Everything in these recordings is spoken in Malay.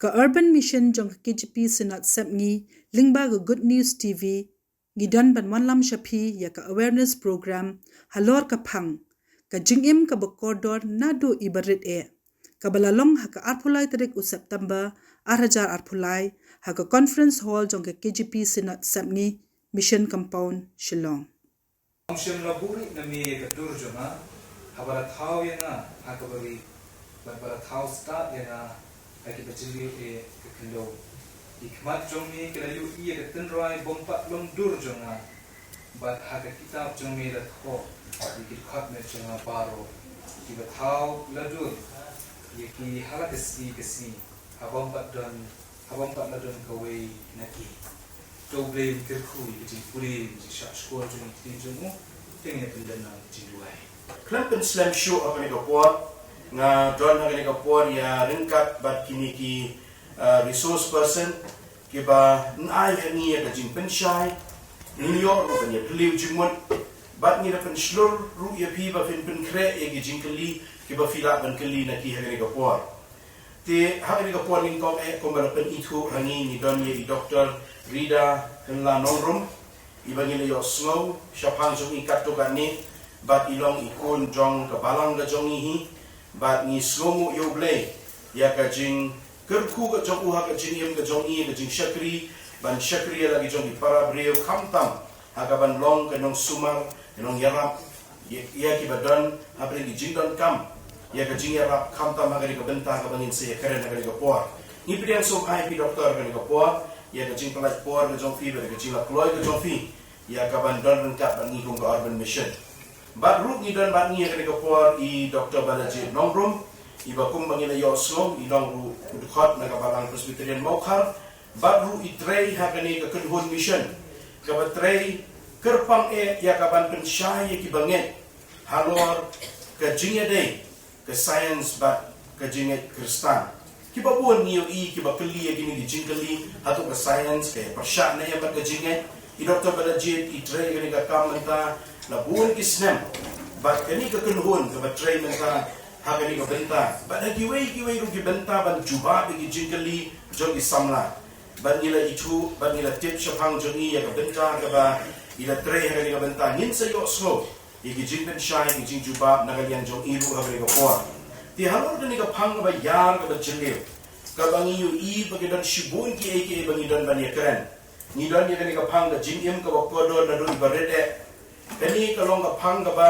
ka urban mission jong KGP senat sepngi lingba ga good news TV gidan ban manlam shapi ya ka awareness program halor ka phang ka jingim ka bokordor nado ibarit ka balalong ha ka arphulai tarik u September 2008 ha ka conference hall jong ka KGP senat sepngi mission compound Shillong Function laburi na mi kadur jona habara thau yana hakabari habara thau start yana aki bachili kendo ikmat jongmi kelayu iya ketenrai bompat long dur jona bat haka kitab jongmi la tho dikit khat me jona baro ki thau ladur yeki halakasi kasi habompat ladon kawe naki Doble terkui di puri di sekolah jumlah di jumu dengan pendanaan jiwai. Kelampan Slam Show akan dikapur, John akan dikapur ya ringkat bat kini ki resource person kiba nai hani ya kajing pensyai New York bukan ya beliau jumut bat ni dapat seluruh ru ya pi ba fin penkre ya kajing keli kiba filak ban keli nak ki akan dikapur. Ti akan dikapur lingkong kombalapan itu hani ni don ya doktor Rida henla nongrum ibangila yo slow syapang jong ikat to gani bat ilong ikun jong kabalang ga jong ihi bat ni slow yo blay ya ka jing kerku ga jong uha ga jing yem ga jong i ga jing syakri ban syakri lagi jong di para breu kamtam aga ban long ka nong sumar nong yarap ya ki badan apre gi jing don kam ya ka jing yarap kamtam aga ga bentah ga bangin se karen aga ga por ni pidian so ai pi doktor ga por ya kecing pelaj por ke jong fi ber kecing la kloy ke jong fi ya ka ban don rengkat ban ngikung ke urban mission bat ruk ni don ban ni ke por I Dr. Balaji Nongrum I bakum bangila yo slong I long ru udkhot na ka balang Presbyterian Mokhar bat ru I trei ha kani ke kunhun mission ka bat trei kerpang ya ka ban pensyai ki banget halor ke jingya dei ke science bat ke jinget kristan kiba buon niyo kiba keli gini di jingkeli hatu ke science ke persyak na yabat ke jinget I Dr. Balajit I tray gani ka kamenta la buon ki snem bat kani ka kunhun ke bat tray menta ha gani ka benta bat na kiway ru ki benta ban juba ki jingkeli jong isamla ban nila itu ban nila tip syapang jongi ya ka benta ka ba ila tray ha gani ka benta ngin sa yo slow ki jingpen shine ki jing juba na galian jong iru ha gani ka por Ti halor dani ka phang ba yar ka bajilio ka bangi yu bagi dan shibun ki ake bangi dan bani keren ni dan ni dani ka phang ka jingim ka ba kodo na do ibarede kani ka long ka phang ka ba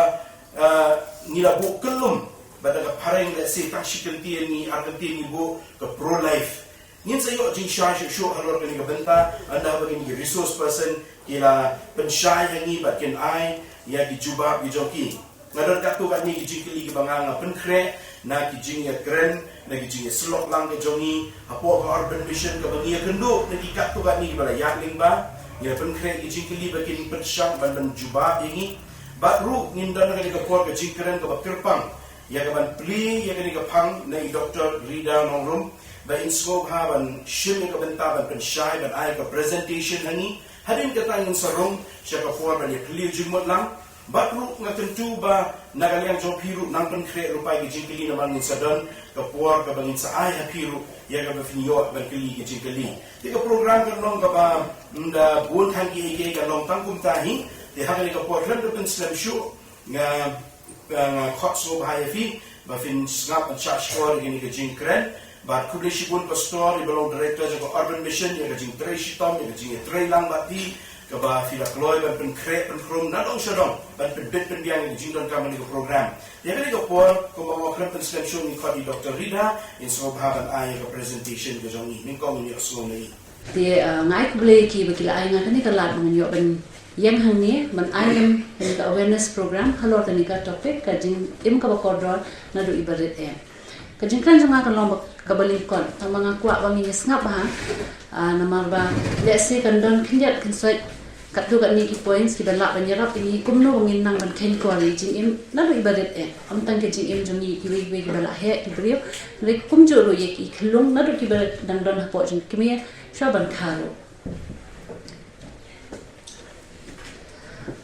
ni la bu kelum ba da ka pareng le se ta shikan ti ni arkanti ni bu ka pro life ngin sa yo jing sha shu halor dani ka benta anda bagi ni resource person ila pensyai ni ba ken ai ya ki jubab ki joki ngadon ka tu ka ni ki jingkeli ki banganga penkre na kijing ya keren na kijing ya selok lang ke jongi apo ka urban mission ka bangi kendo na dikat tu kan ni bala yakling ba ya penkre kijing keli bakin pensyang ban juba ini bat ru nindan na ka por ka jing keren ka kerpang ya ka ban pli ya ka pang na Dr. Rida Nongrum ba in scope ha ban shim ka benta ban pensyai ban ai ka presentation hani hadin ka tangin sarong siya ka por ban ya clear jumot lang Batru ngatentu ba nagaliang jong piru nang penkre rupai ki jingkeli naman min sadon ka puar ka bangin sa ay piru ya ka bafinyo ban keli ki jingkeli tika program kan long ka ba nda buon kan ki ke ka long tangkum tahi ti hagali ka puar lam pen slam show nga khot so ba ya fi ba fin snap and chat store gini ka jingkren ba kublishi bun pastor ibalo director ka urban mission ya ka jing tre shitom ya ka jing tre lang bati kaba fila kloy ban penkre penkrum na dong syadong ban pedet pendiang di jingdon kaman di program ya kali ko por ko bawa krem pensensyon ni khadi Dr. Rida in so bahaban ay ka presentation ko jong ni ko ni oslo ni ti ngai ko ble ki bakila ay nga ni kalat man yo ban yang hani man ayam ni ka awareness program halor tani ka topic ka jing im ka bakodor na do ibadet ka jing kan janga ka lomba ka balik kon tang mga kwa wangi ngap ba namar ba let's say kan don kinjat kan soit katu kan ni ki points ki balak banyarap ini kumno ngin nang ban ken ko ri jing im na do ibadet am tang ke jing im jongi ki we ki balak he ki brio re kum jo ro ye ki khlung na do ki badet dang don ha po jing ki me sha ban khalo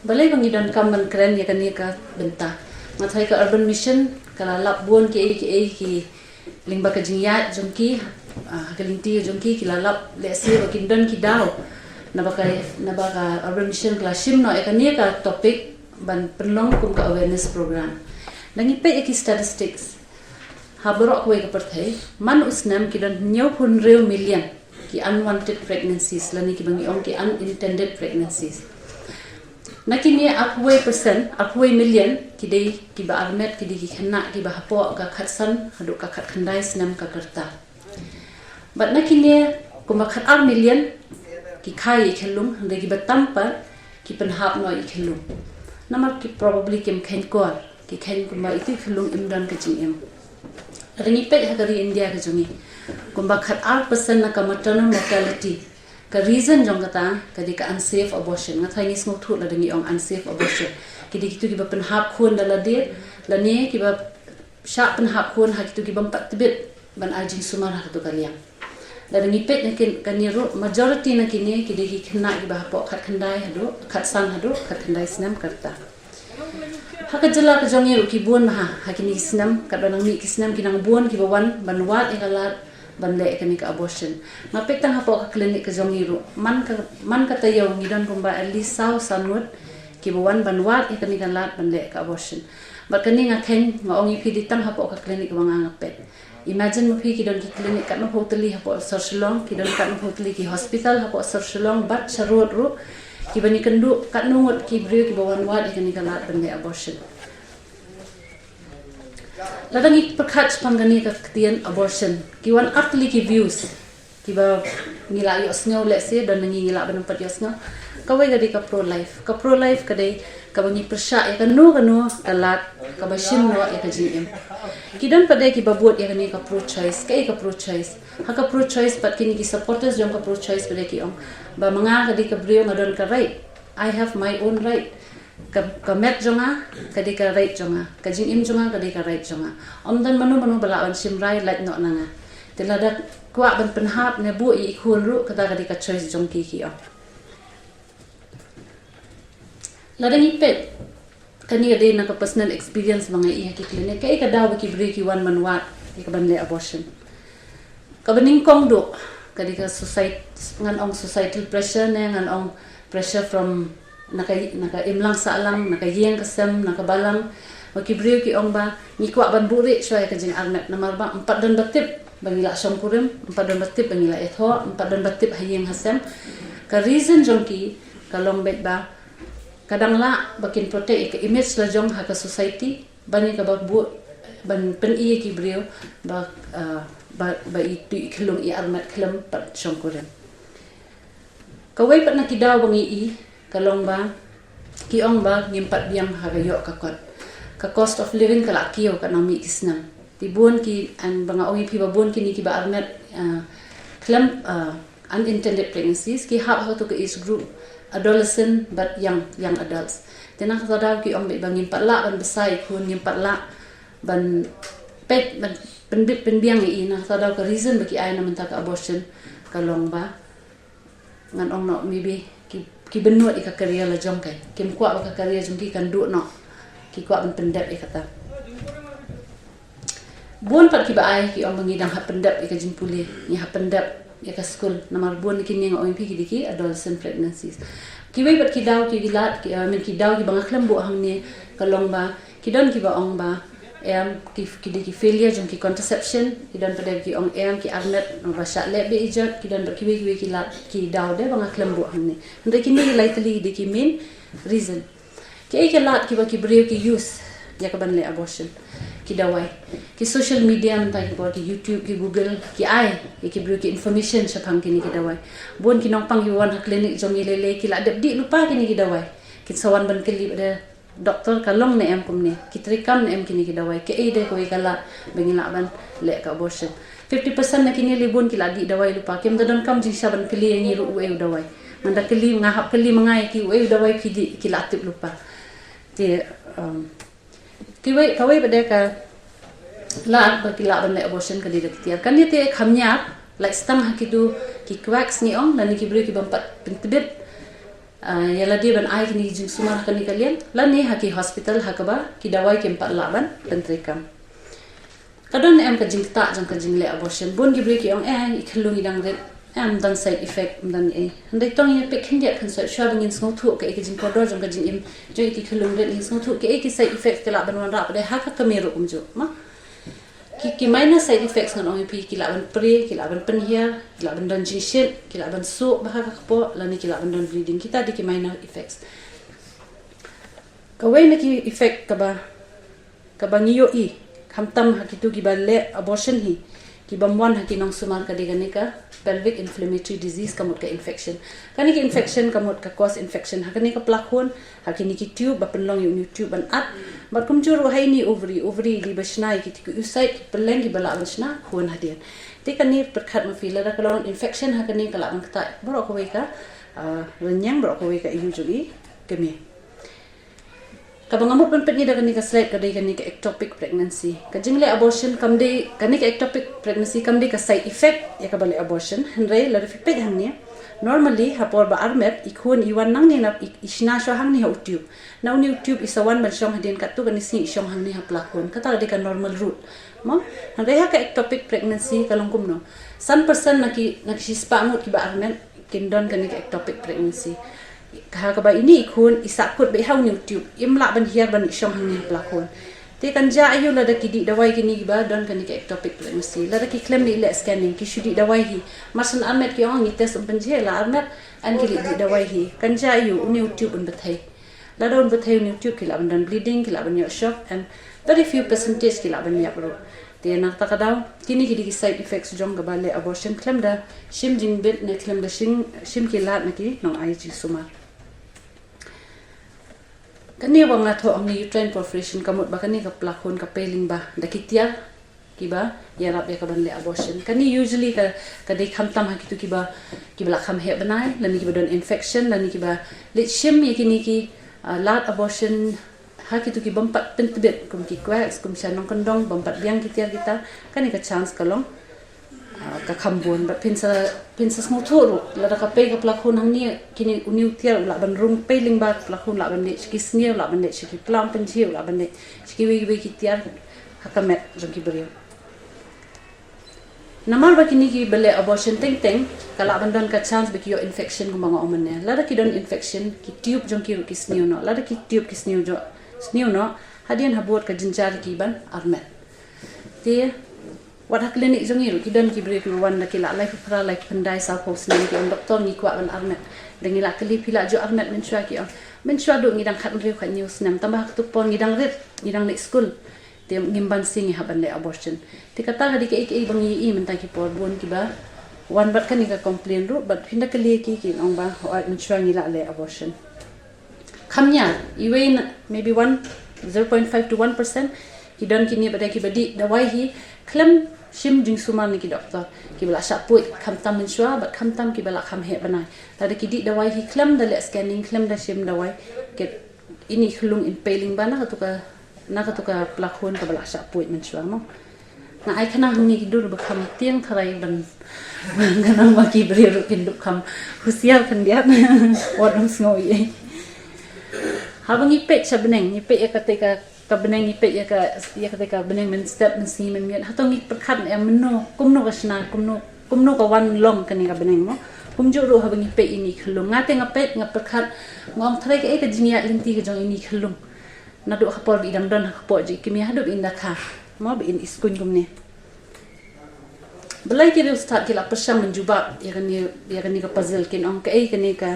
balai bangi don kam ban kren ye kan ni ka benta mathai ka urban mission kala lap buon ki lingba ka jing ya jong ki hakalinti jongki kilalap lesi bakin don ki daw nabaka urban mission classroom no ekani ka topic ban penlong kum ka awareness program dangi pe eki statistics haborok we ka perthai man usnam ki don nyau pun real million ki unwanted pregnancies lani ki bangi ong ki unintended pregnancies nakini apwe percent apwe million ki dei ki ba armet ki di ki khana ki ba hapo ka khatsan hadu ka khat khandai snam ka karta but nakini kuma khat ar million ki khai khelum hande ki batam pa ki penhap no i khelum namar ki probably kim khen kor ki khen kuma itu khelum imdan ka jing ringi pe hagari india ka jungi kumba khat ar percent na ka maternal mortality ka reason jong kata kadi ka unsafe abortion nga thai ni smok thu la dangi ong unsafe abortion kidi kitu ki ba penhap khun dala de la ne ki ba sha penhap khun ha kitu ki bam pat tibit ban ajing sumar ha tu kaliang la dangi pet na kin kaniro majority na kini kidi ki khna ki ba po khat khandai hadu khat san hadu khat khandai snam karta haka jala ka jong yeru ki buon ha hakini snam ka banang mi ki snam kinang buon ki ba wan banwat ekalat banle kani ka abortion mapek tang hapo ka clinic ka jongiru man ka tayo ngidon kumba at least saw sanwat ki buwan banwat kani ka lat banle ka abortion but kani nga khen nga ongi phi tang hapo ka clinic wanga ngapet imagine mo phi ki don ki clinic ka no hoteli hapo sorsulong ki don ka no hoteli ki hospital hapo sorsulong bat charut ru ki bani kandu ka nungot ki brio ki buwan wat kani ka lat banle abortion ladangi perkhat pangani ka ktian abortion kiwan atli ki views kiba ngila yo snyo lese dan ngila ban pat yo snyo kawai gadi ka pro life kadai ka bangi persha ya kanu kalat ka bashim no ya ka jim kidan pade ki babut ya kani ka pro choice ha ka pro choice pat kini ki supporters jong ka pro choice pade ki ong ba manga gadi ka brio ngadon ka right I have my own right ka met jonga kadi ka right jonga ka jing im jonga kadi ka right jonga omdan manu bala on simrai like no nanga telada kwa ban penhap ne bu I khul ru kada kadi ka choice jong ki ladang ipet kani ade na ka personal experience mga I ki clinic kai ka daw ki break ki one man wat ka banle abortion ka baning kong do kadi ka societal pressure ne ngan ong pressure from naka imlang sa alang naka yeng kasem naka balang makibriyo ki ong ba ni kwa ban buri shoy ka jing armet namar ba 4 dan batip bangila som kurim 4 dan batip bangila etho 4 dan batip hayeng hasem ka reason jongki ka long bet ba kadang la bakin protect ka image la jong ha ka society bani ka ba bu ban pen I ki briyo ba itu ikhlung I armet khlem pat som kurim kawai pat na kidaw bangi I kalong ba kiong ba ngimpat biang hagayo ka cost of living kala kiyo ka nami kisnam tibun ki an banga ongi pi babun kini ki ba armet claim unintended pregnancies ki hab to ka is group adolescent but young adults tenang sadar ki ong ba ngimpat la ban besai kun ngimpat la ban pet ban biang I na sadar ka reason bagi ai na menta ka abortion kalong ba ngan ong no maybe ki benuat ika karya la jong kai kim kwa ka karya jong ki kan du no ki kwa ban pendap ikata buon pat ki ba ai ki om mangidang ha pendap ika jimpuli ni ha pendap ika school namar buon ki ning om pi ki diki adolescent pregnancies ki wei pat ki daw ki gilat ki ki daw ki bang khlam bu hang ni kalong ba ki don ki ba ong ba ki diki failure jong ki contraception ki don pada ki ong ki arnet no ba sha le be ijat ki don ki wei ki lat ki daw de bang khlam bu hang ni ndai ki ni lightly diki main reason ki ai lat ki ba ki breu ki use ya ka ban le abortion ki dawai ki social media mta ki ki YouTube ki Google ki ai ki breu ki information sa phang ki ni ki dawai bon ki nong pang yuan ha clinic jong ile ki la dep di lupa ki ni ki dawai ki sawan ban kali ada doktor kalong ne em kumne kitrikam ne em kini ki dawai ke ide ko ikala bengila ban le ka abortion 50% na kini libun ki ladi dawai lupa kem dadon kam jing saban kali ni ru we dawai manda kali ngahap kali mangai ki we dawai pidi ki latip lupa ti kawai bade ka la ba ki la ban le abortion kali da tiar kan ni te khamnya like stang hakidu ki quacks ni ong dan ki bri ki bampat pentibit yala dia ban ai kini jing sumar kani kalian la ni haki hospital hakaba ki dawai ki 4 laban pentrikam kadon em ka jing ta jang ka jing le abortion bon gi break yong I khlu ni dang ret am dan side effect dan ndai tong ye pe khindia kan so sha bangin sngo thu ka jing ko do jang ka jing im jo ki khlu ret ni sngo thu ki side effect ka la ban wan ra pa de ha ka meru jo ma ki minor side effects ngan ong pi ki la ban pre ki la ban pen here ki la ban dan jing shit ki la ban so ba ka po la ni ki la ban dan bleeding kita di ki minor effects kawai na ki effect ka ba ngiyo khamtam hakitu ki ba le abortion hi ki bamwan haki nong sumar ka digani ka pelvic inflammatory disease kamot ka infection kani ki infection kamot ka cause infection hakani ka plakhon hakini ki tube ba penlong yung tube ban at bat kumjur hai ni ovary di basna ki ku usite peleng ki bala basna khon hadian te kani perkhat ma fila da kalon infection hakani kala ban kata bro ko ka renyang bro ko ka usually kemi kabang amot pan petni da kani ka slide kadai kani ka ectopic pregnancy ka jingle abortion kamde kani ka ectopic pregnancy kamde ka side effect ya ka bale abortion henre la refipet hangni normally hapor ba armet ikhon iwan nang ni na isna sho hangni ha tube now new tube is a one man shong hadin ka tu kani si shong hangni ha plakon kata de ka normal route mo henre ha ka ectopic pregnancy kalongkum no san person naki spa mut ki ba armet kindon kani ka ectopic pregnancy ka ba ini khun isakut be haw new tube imla ban hiar ban shong hang ni plakon te kan ja ayu la da kidi dawai kini ba don kan ke ectopic pregnancy la da ki claim ni le scanning ki shudi dawai hi masan armet ki ong ni test ban je la armet an ki di dawai hi kan ja ayu new tube un bathai la don bathai new tube ki la ban dan bleeding ki la ban yo shock and very few percentage ki la ban ya bro te na ta kadaw kini ki di side effects jong ga ba le abortion claim da shim jing bit ne claim da shim ki lat na ki nong ai ji sumar kani wang na tho ang uterine perforation kamot ba kani ka plakhon ka peling ba dakitia kiba yarap ya ka ban le abortion kani usually ka dei khamtam ha kitu kiba la kham he banai lani kiba don infection lani kiba le shim ye kini ki lat abortion ha kitu ki bampat pentbet kum ki quacks kum sanong kondong bampat biang kitia kita kani ka chance kalong ka khambon ba pinsa small thoro la da ka pe ka plakhon hang ni kini uniu tiar la ban rung peling ba plakhon la ban ne ki snew la ban ne ki plam pen jiu la ban ne ki we ki tiar hakamet jong ki brio namal ba kini ki bele abortion teng kala ban don ka chance ba ki yo infection ko mga omen ne la da ki don infection ki tube jong ki snew no la da ki tube ki snew no hadian habot ka jinjar ki ban armet te wat klinik jong iru kidon ki break wan da kila life pra like pandai sa post ni ki doktor ni kwa ban armet dengi la kli pila jo armet men chwa ki men chwa do ngidang khat riu khat news nam tambah tu pon ngidang ret ngidang le school te ngimban sing ha ban le abortion te kata ga dik ek bang yi men ta ki por bon ki ba wan bat kan ni ka complain ru but hinda kli ki ong ba men chwa ni la le abortion khamnya iwain maybe 0.5 to 1% kidon kini badai ki badi dawai hi klem shim jing sumar ni ki doktor ki bala sha pui khamtam men shwa bat khamtam ki bala kham he banai tada ki di dawai hi klem da le scanning klem da shim dawai ke ini khulung impaling bana ka tuka plakhon ka bala sha pui men shwa mo na ai khana ni ki dur ba kham tiang tharai ban ngana ma ki bre ru kin dup kham husial kan dia odong snoi habang ipet sa beneng ipet ka beneng ipet ya ka beneng men step men si men miat hatong ik perkhat em menno kumno ka sna kumno ka wan long kani ka beneng mo kumjo ro habang ipet ini khulung ngate ngapet perkhat ngom thrai ka jinia linti ka jong ini khulung na do khapor bi dang don khapor ji kimi hadu inda kha mo bi in iskun kumne belai ki ru start ki la pasang menjuba ya kan ni ka puzzle kin ong ka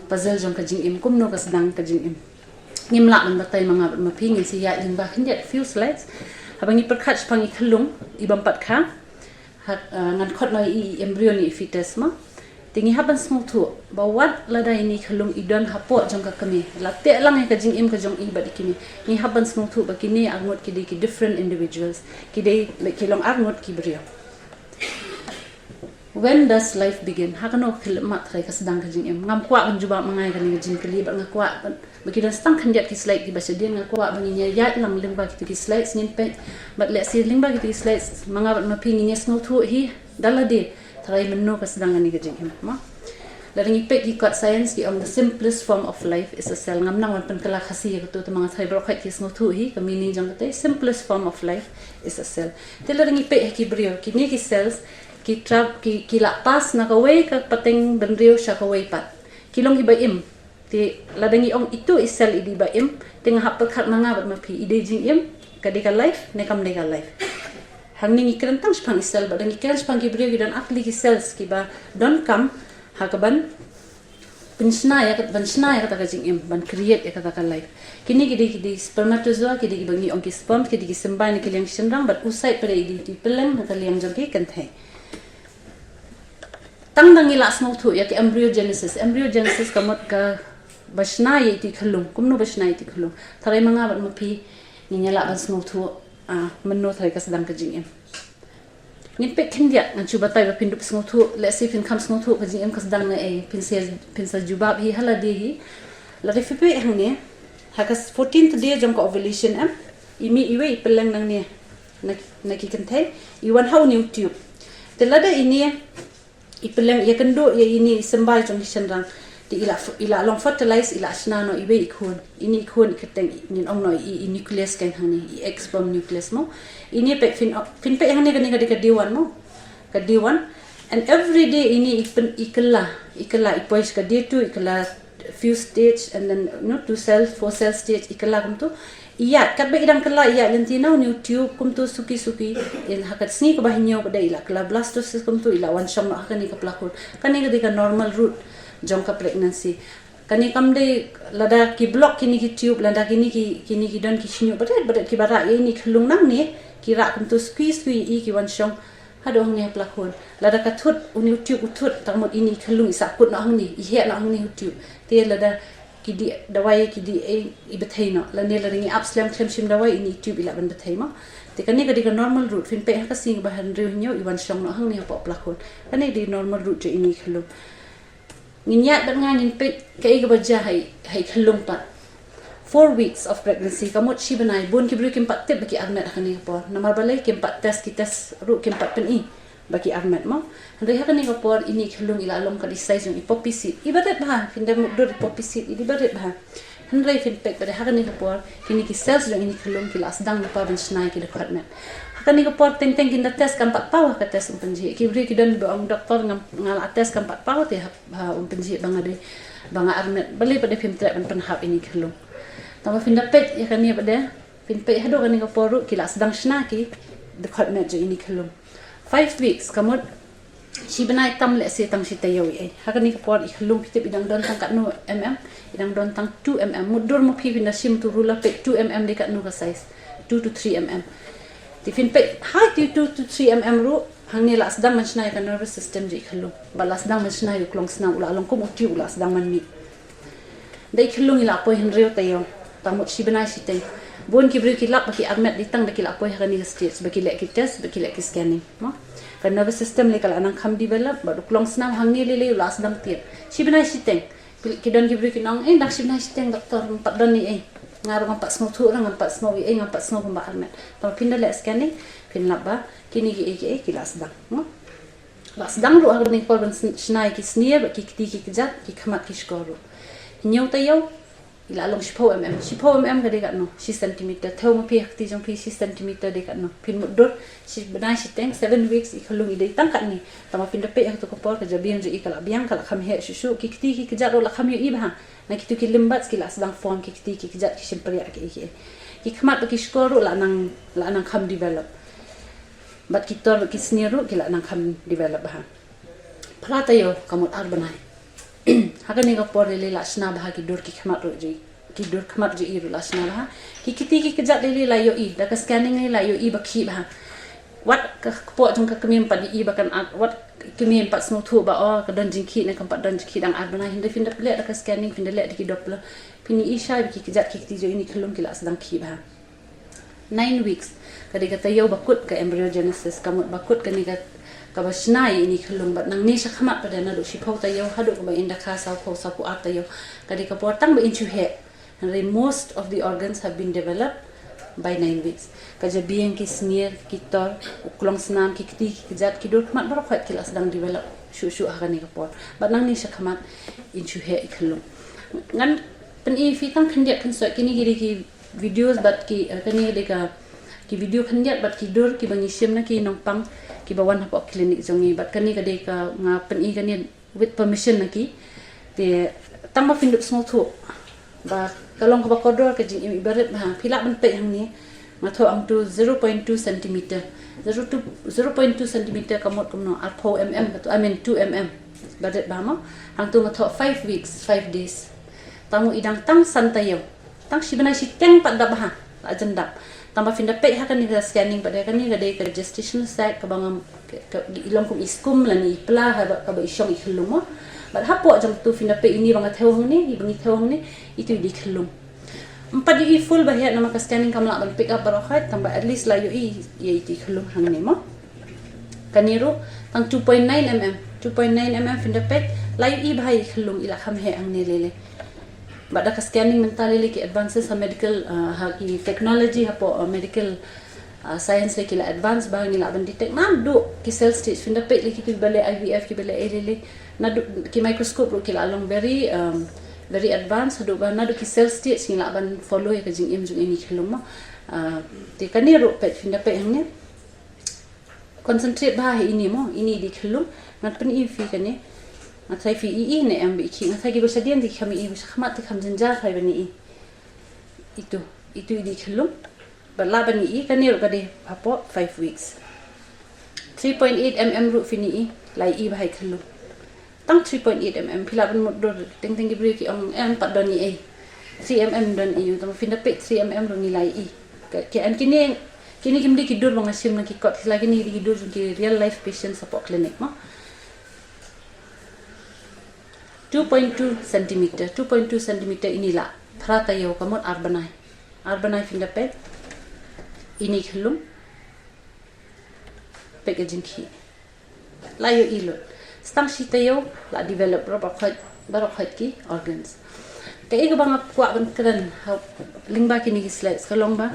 puzzle jong ka jing im kumno ka sedang ka jing im ngimla man batai mga mapingin si ya ling ba hindet few slides habang iperkhat pangi khulung ibampat kha ngan khot noi embryo ni fetus ma tingi haban small thu ba wat lada ini khulung idon hapo jong ka kami la te lang ka jing im ka jong i ba dikini ni haban small thu ba kini angot ki different individuals ki dei le kilong angot ki brio when does life begin hakano khilma thai ka sedang ka jing im ngam kwa kan juba mangai kan ni jing kli ba ngakwa bagi dan stang kan ki slide di bahasa dia ngakwa banginya ya lang lingba ki slide snin pe but let's see lingba ki slide manga ma pingi nes no thu hi dalade thai menno ka sedang ni ka jing im ma Laring ipek ki kat science ki the simplest form of life is a cell. Ngam nang wan pen kala khasi ya tu mga thai bro khait ki sngo thu hi ka meaning jang te simplest form of life is a cell. Te laring ipek ki brio ki ni ki cells ki trap ki la pas na ka way ka pateng benrio sha ka way pat. Ki long hi ba im. Te laring i ong itu is cell idi ba im teng hap khat manga bat ma phi ide jing im ka de ka life ne kam de ka life. Hang ni ikran tang spang cell ba dang ikran spang ki brio ki dan akli ki cells ki ba don kam hakaban pinsnaya kata kajing im ban create ya kata life kini kidi spermatozoa kidi bangi ongki sperm kidi sembai ni kiliang shenrang bat usai pada idi di peleng kata liang jangki kenthe tang dangi la small thu ya ki embryogenesis kamot ka basnaya ti khalung kumno basnaya ti khalung tharai manga bat mapi ni nyala ban small thu menno tharai ka sedang kajing im ngin pe khindia ngan chuba tai ba pindup sngo thu le se fin kham sngo thu ka jing em kas dang na e pinsa jubab hi hala de hi la re fe hang ne ha kas 14th day jam ko ovulation am imi iwe peleng nang ne na ki kan thai I wan how new tube te la da ini I peleng ya kendo ya ini sembai jong hisandang di ila long fertilize ila sna no iwe ikhun ini ikhun keteng nin ong no I nucleus kan hani I egg sperm nucleus mo ini pe fin pe hani kan ka diwan mo ka diwan and every day ini ikalla ipois ka day tu ikalla few stage and then to cell for cell stage ikalla kum tu iya kat be idang kala iya lentina new tube kum tu suki in hakat sni ka bahinyo ka ila kala blastocyst kum tu ila wan sham ka ni ka plakun kani ka normal route jong ka pregnancy kani kamde lada ki block kini ki tube lada kini ki don ki shinyo badet ki bara ini khlung nang ni ki ra kum tu squeeze I ki wan shong hado hang ni plakon lada ka thut uni tube thut tamot ini khlung isa kut na hang ni I he na hang ni tube te lada ki di dawai ki di I bethai no la ne la ringi upslam khlem shim dawai ini tube ila ban bethai ma te kani ka normal route fin pe ka sing ba han riu nyo I wan shong no hang ni po plakon kani di normal route je ini khlung nginya bat nga nin pe kai ga baja hai khlung pat 4 weeks of pregnancy kamot shi banai bun ki bru kim pat te baki armet akani por namar balai kim pat test ru kim pat pen I baki armet mo handai hakani ko por ini khlung ila lom ka di size ng poppy seed ibadet ba finde mudur poppy seed ibadet ba handai fin pe pada hakani ko por kini ki cells ng ini khlung ki las dang pa ban snai ki dekat met hakani ko por teng kinda test kan pat pawa ka test penji ki bru ki don ba ang doktor ngal test kan pat pawa te ha penji banga armet balai pada film trap ban hap ini khlung tama fin dapet ya kani pada fin pe hado kani ko poru ki las dang snaki dekat met je ini khlung 5 weeks kamot si banai tam le se tang si tayo hakani ko por ikhlung pitip idang don tang kat no idang don tang 2 mudur mo pi vinda sim tu rula pe 2 de kat no ka size 2 to 3 ti fin pe ha ti 2 to 3 ru hang ni las dang man snai ka nervous system je ikhlung balas dang man snai klong sna ula long ko mo ti ula dang man mi dai ikhlung ila po hin reu tayo tamot si banai si tay bon ki bru ki lak baki armet ditang baki lak poi hakani stage baki lek ki test baki lek ki scanning no kan nervous system le kala anang kham develop ba klong snam hangi le las dang tir si banai si teng ki don ki bru ki nong dak si banai si teng doktor pat don ni ngar ngam pat snow thu ngam pat snow ngam pat snow ba armet to pinda le scanning pin laba kini ki las dang no las dang ru hakani por ban snai ki snier baki ki jat ki khamat ki skoru nyau tayo ila long shipo ga dekat no 6 cm thau ma pi ti jong pi 6 cm dekat no pin mudur si banai si teng 7 weeks ikhlung ide tangkat ni tama pin dape yang to ko por ka jabian je ikala biang kala kham he shu ki kejat ro la kham yo ibha na ki tu ki limbat ki la sedang form ki kejat ki simpria ki khmat ki skor la nang kham develop bat ki tor ki sniru ki la nang kham develop ha prata yo kamot ar banai hakani ko por le la sna bah ki dur ki khmat ro ji iru la sna bah ki kejat le la yo I da ka scanning le la yo I bakhi bah wat ka po jong ka kemim pa di I bakan wat kemim pa sno thu ba o ka don jingki ne kam pa don jingki dang ar bana hinda finda le da ka scanning finda le ki doppler pini I sha ki kejat ki jo ini khlung ki la sedang ki bah 9 weeks kadi kata yo bakut ka embryogenesis kamut bakut ka ni ka kabasnai ini khlung bat nang ni sa khamat pada na do si phau tayo hadu ko ba inda kha sa phau sa pu at tayo kadi ka portang ba inchu he and most of the organs have been developed by 9 weeks kaja biang ki sneer ki tor uklong snam ki kti ki jat ki dur khamat bar khat ki la sedang develop shu akan ni kapor but nang ni syakamat inchu he ikhlo ngan pen I fi kan khandiat kan so kini giri ki videos but ki kani deka ki video khandiat but ki dur ki bangi sim na ki nongpang ki bawan hapo clinic jongi but kani ka deka nga pen I kani with permission na ki te tang ma findup small thu ba kalong ka bakodor ka jing ibarat ba phila ban pe hang ni nga tho ang tu 0.2 cm 0.2 cm kamot kumno ar 4 mm ka I mean 2 mm badet ba mo hang tu nga tho 5 weeks 5 days tamu idang tang santayo tang sibana si teng pada bah ajendap tambah finda pe ha kan ni scanning pada kan ni gade ka gestational sac ka bangam ilong kum iskum lani pla ha ka ba isyong ikhlum mo but hapo jam tu finda pe ini bangat thewang ni ibangi thewang ni itu di khlum empat yu full bahaya nama ka scanning kamla ban pick up barohat tambah at least la yu ye ti khlum hang ni mo kaniru tang 2.9 mm 2.9 mm finda pe la yu bahaya khlum ila kham he ang ni lele bada ka scanning mental lele ki advances ha medical ha ki technology ha po medical science le ki la advance ba ni la ban detect nam do ki cell stage finda pe le ki bale IVF ki bale lele na do ki microscope ro ki la long very advanced hadu ba na do ki cell stage ni la ban follow ka jing im jung ini khlum ma te kani ro pe finda pe hang ne concentrate ba ini mo ini di khlum ngat pen I fi kani ngat fi I ne am bi ki ngat ki ba sadian di kami I khamat kham jinja khai bani itu di khlum ba la bani I kani ro ka de apo 5 weeks 3.8 mm ro fini I lai I ba hai khlum tang 3.8 mm phila ban mod do teng gibri ki ong en pat doni ai 3 mm don I tang finda pe 3 mm ro ni lai I ke an kini kimdi ki dur bang asim na ki kot lagi ni ki dur ki real life patient support clinic ma 2.2 cm 2.2 cm inilah prata yo kamot arbanai finda pe ini khlum packaging ki layo ilo stang sitayo la develop barokhat ki organs kay ga bang kwa ban kran lingba kini ki slides kalong ba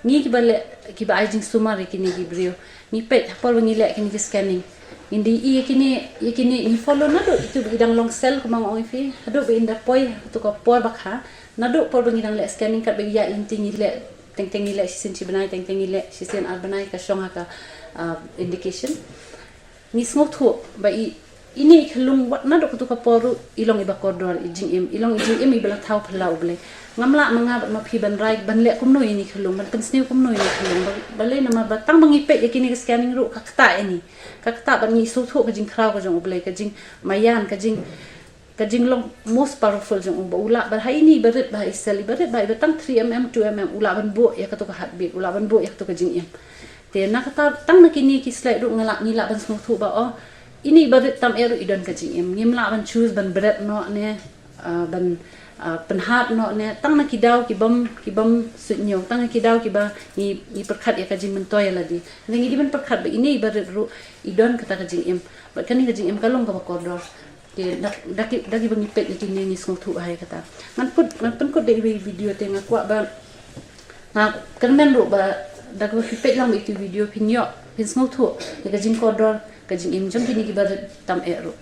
ni ki ba ajing sumari kini ki brio ni pet hapol ni le kini ki scanning indi kini ni follow na do itu bidang long cell kumang ong fi hado be inda poi to ka por bakha na do por bidang le scanning kat be ya inting ni le teng ni le sin chi banai teng ni le sin arbanai ka shong ka indication ni smooth ho ba ini khlum wat na do to ka poru ilong iba kodor ijing im ibla thau phla uble ngamla manga ma phi ban rai ban le kumno ini khlum ban pensniu kumno ini khlum bale na ma batang bangi pe yakini scanning ru kakta ini kakta ban ni su thu ka jing khrau ka jong uble ka jing mayan ka jing long most powerful jong ba ula ba hai ni barit ba isali barit ba batang 3 mm 2 mm ula ban bo ya ka to ka heartbeat ula ban bo ya to ka jing im te na kata tang na kini ki slide ru ngala ni la ban smooth thu ba oh ini barit tam eru idon ka jing im ngim la ban choose ban bread no ne ban penhat no ne tang na kidaw ki bam sunyo tang na kidaw ki ba ni perkhat ya ka jing mentoy la di ngi di ban perkhat ba ini barit ru idon kata ka jing im ba kan ni ka jing im kalong ka kodor ke daki bangi pet ni ni smooth thu hai kata man put de video te nga kwa ba na kan men ru ba dak ba pet lang itu video pinyo pin smooth thu ka jing kodor ka jing im jom kini ki barit tam eru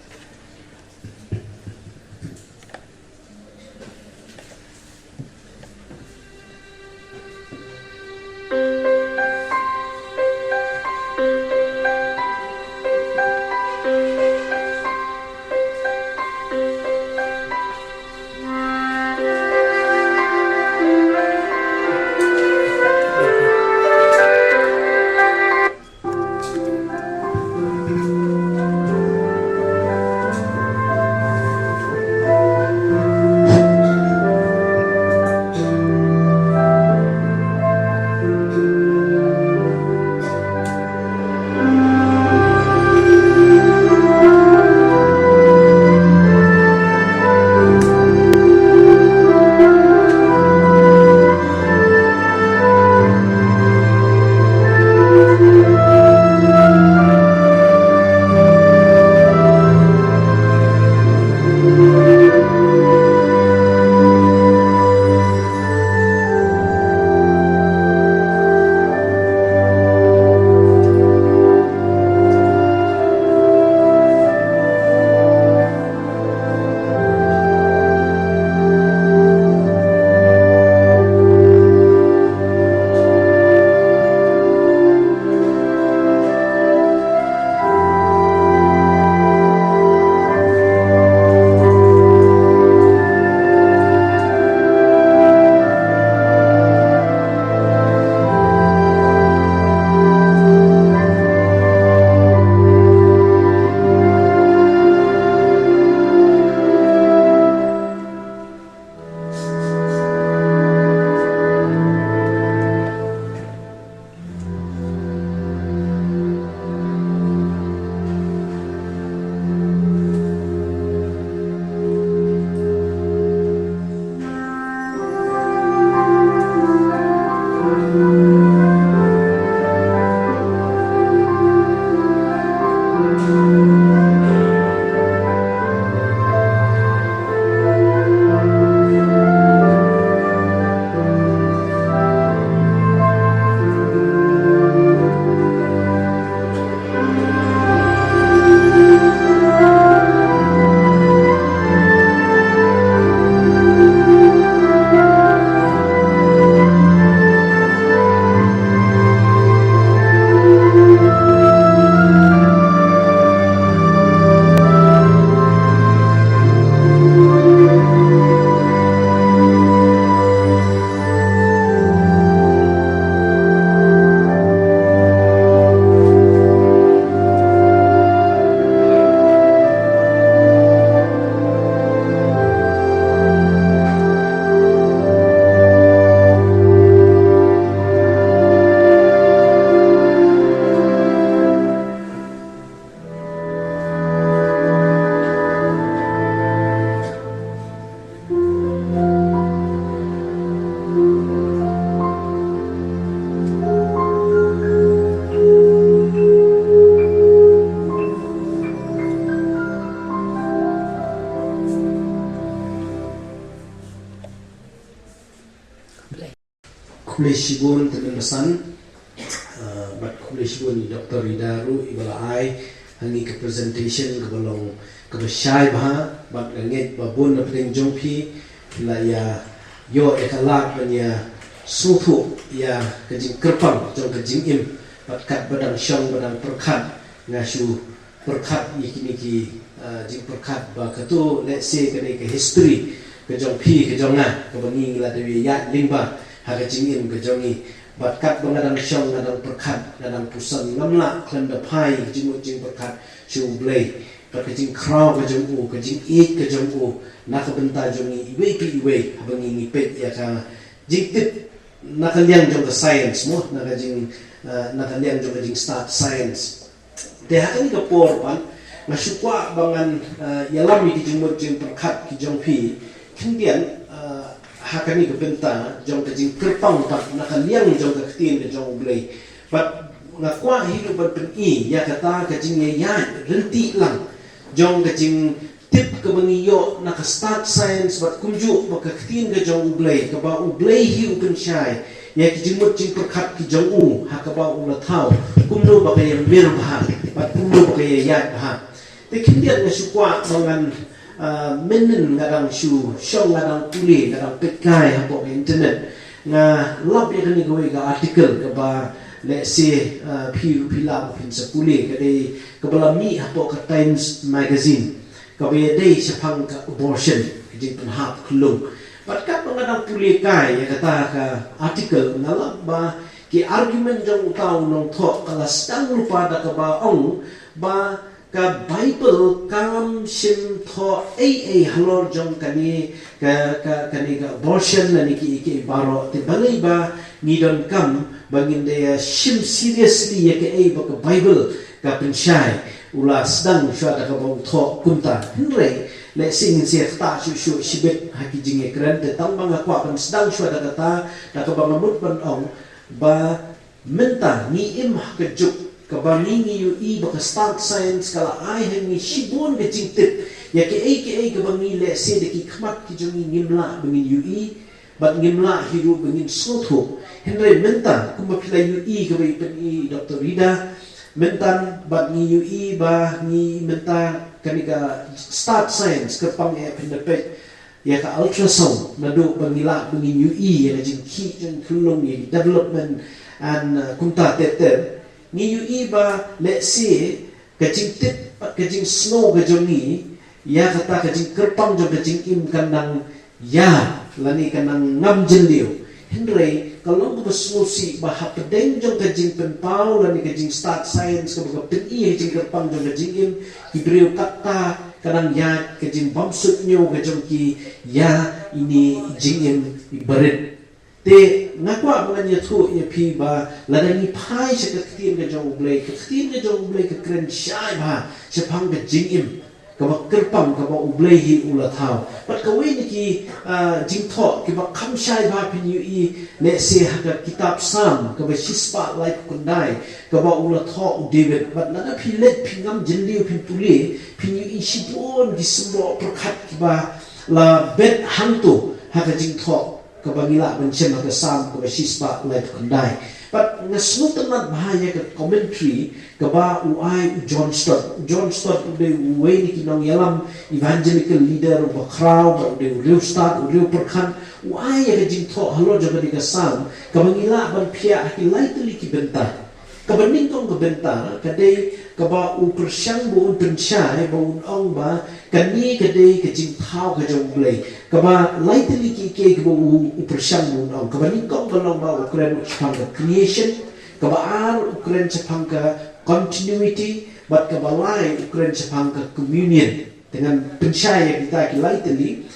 kumleshibun teman-teman bat kumleshibun Dr. Ridaru ibalai hangi ke presentation ke balong ke besyai bah bat nget babun na pedeng jongpi la ya yo ekalat banya sutu ya kejing kerpang jong kejing im bat kat badang syong badang perkat ngasu perkat yakini ki jing perkat ba ketu let's say kene ke history ke jong pi ke jong nga ke bangi la dewi ya lingba ha kejing im ke jongi bat kat bangadang syong ngadang perkat ngadang pusan ngamla klenda pai jing perkat su blay bat kejing kraw ke jong u kejing ik ke jong u nak benta jongi iwe pi iwe bangi ngipet ya ka jing tip nakalian jong ke science mo nakajing nakalian jong kejing start science de hakani ka porpan masukwa bangan yalami ki jing jing perkat ki jong pi kemudian hakani ka benta jong kejing kerpang pat nakalian jong ke tin ke jong blay pat ngakwa hidup pen i ya kata kejing ya renti lang jong kejing tip ke bangiyo nak start science bat kumju baka tin ke jong blay ka ba blay hi upen syai ya ki jing jing perkat ki jong u hakaba ula thau kumno baka yang mir bah bat kumno baka ya bah te kindian na sukwa bangan menen ngadang shu syong ngadang tuli ngadang petkai hapo internet nga lab ya ni goe ga article ka ba let's say pila pin sa puli ka de ka bala mi hapo ka Times magazine ka be day sa pang abortion jing pen hap klung pat kat ngadang puli kai ya kata ka article ngalab ba ki argument jong tau nong tho kala stang lupa da ka ba ong ba ka Bible kam sim tho halor jong kani ka abortion na ki baro te balai ba ni don kam bangin de sim seriously ya ke ba ka Bible ka pensyai ula sedang syada ka bong tho kunta hindre le sing si ta su sibet haki jinge kran te tang bang akwa pan sedang syada kata da ka bang mut pan ong ba menta ni im hakejuk kabaningi yu i baka start science kala ai hengi shibon ke jingtip ya ke kabangi le se de ki khmat ki jongi ngimla bangin yu i bat ngimla hiru bangin slotho henre menta kuma pila yu i ka bai pen i Dr. Rida mentan bat ni yu i ba ni menta kaniga start science ke pang e pendepek ya ka ultrasound nadu bangila bangin yu i ya jing ki jeng kulung ni development and kunta tete ni yu iba let's say kajing tip kajing snow kajongi ya kata kajing kerpang jong kajing im kanang ya lani kanang ngam jenliu henry kalau bu solusi bah pedeng jong kajing penpau lani kajing start science ka pen i kajing kerpang jong kajing im hibreu kata kanang ya kajing bamsut nyo kajong ki ya ini jing im ibarit te ngakwa menganya tu ya pi ba ladani pai se ketin ke jong blai ke kren syai ba sepang ke jingim ka ba kerpang ka ba ublai hi ula thau pat ka we ni ki jing tho ki ba kham syai ba pin yu i le se ha ka kitab sam ka ba shispa life kundai ka ba ula tho David pat na pi let pi ngam jinliu pin tuli pin yu i shibon gi sembo perkhat ki ba la bet hantu ha ka jing tho kabangila mention of the psalm ko shispa life kandai but ngasnutan nat bahaya ke commentary kaba uai John Stott de way ni kinong yalam evangelical leader of a crowd de real start real perkhan uai ya jing tho halo jaga di psalm kabangila ban pia ki lightly ki benta kabaning kong kabenta kadai kaba u persyang bu un pensyai bu un ong ba kani kadai kajing thau ka jong blai kaba lightly ki ke bu u persyang bu un ong kabaning kong kalong ba ukren chapang ka creation kaba ar ukren chapang ka continuity but kaba lai ukren chapang ka communion dengan pensyai yang kita ki lightly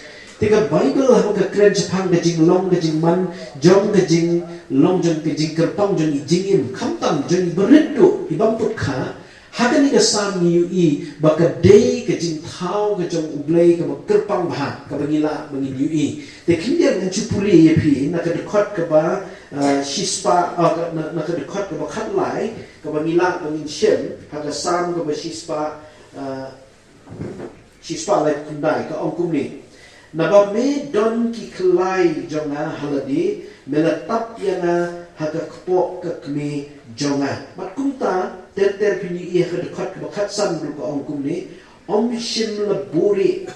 Tiga Bible hama ka kren chapang kajing long kajing man jong kajing long jong kajing kerpang jong jing im kamtam jong beredo ibang put kha hakani ka sam ni yu i baka day kajing thau kajong ublay ka kerpang bah ka bangila bangin yu i te kindian ngan chupuli ye pi na ka dekot ka ba shispa na ka dekot ka ba khatlai ka bangila bangin shem ha ka sam ka ba shispa lai kundai ka ong kumni naba me don ki klai jonga haladi melatap yana haga kpo kakmi jonga mat kumta ter pini ia kedekhat bakhat san ruka ong kumni om shim laburi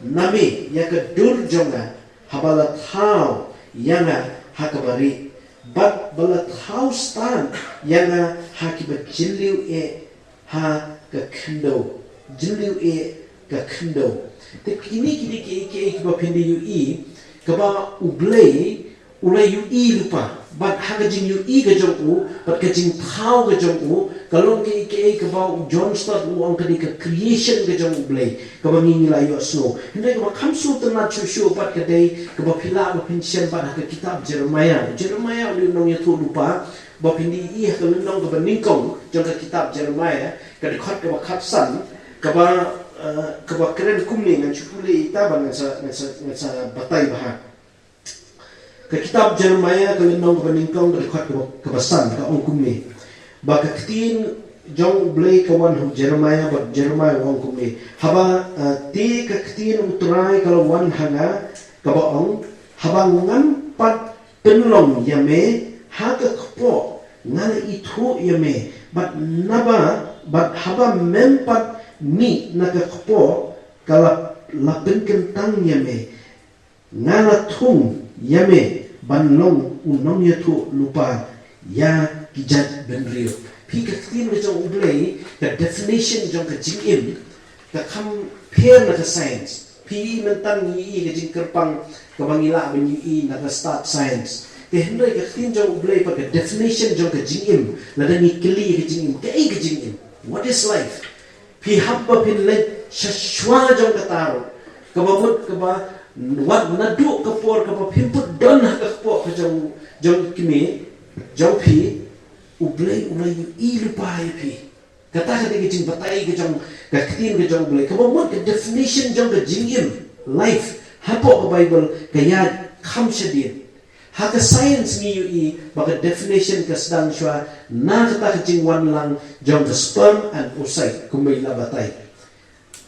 nami yaka dur jonga habalat hau yana hakabari bat balat hau stan yana hakibat jiliu e ha ka kendo jiliu e ka kendo te kini ke ba pindi yu i kaba ublei ulai yu i lupa bat haga jing yu i ga jong u bat ka jing thau ga jong u kalong ke kaba John Stott u ang kadi ka creation ga jong ublei kaba ngi la yu snow hindai kaba kamsu tena chu bat ka dei kaba pila ba pinchen bat haga kitab Jeremiah li nong ya tu lupa ba pindi i ka nong kaba ningkong jong ka kitab Jeremiah ka de khat kaba khat san kaba keren kumni ngan chupuli itaban ngan sa batay baha ka kitab Jeremiah ka linong ka ningkong ka khat ka basan ka ong kumni ba ka kitin jong blay ka wan hu Jeremiah ong kumni haba ti ka kitin utray ka wan hanga ka ba ong haba ngan pat penlong yame ha ka kpo ngan itu yame bat naba bat haba mempat ni nakakpo kala lapin kentang yame ngala thung yame banlong unong yatu lupa ya kijat benrio pi ka tin ka jong ublei ka definition jong ka jingim ka kam pair na ka science pi mentan yi ka jing kerpang ka bangila ben yi na ka start science ke hendai ka tin jong ublei pa ka definition jong ka jingim la da ni kli ka jingim ka jingim what is life pi habba pin let shashwa jong kataro kabamut kaba wat nadu kapor kaba pimput don hakpo ka jong kimi jong pi ublei ilu pai pi kata ka jing batai ka jong ka kitin ka jong ublei kabamut ka definition jong ka jingim life hapo ka bible ka yad kham shadin haka science ni yu i baka definition ka sedang shwa na kata kacing wan lang jong ka sperm and oocyte kumay la batay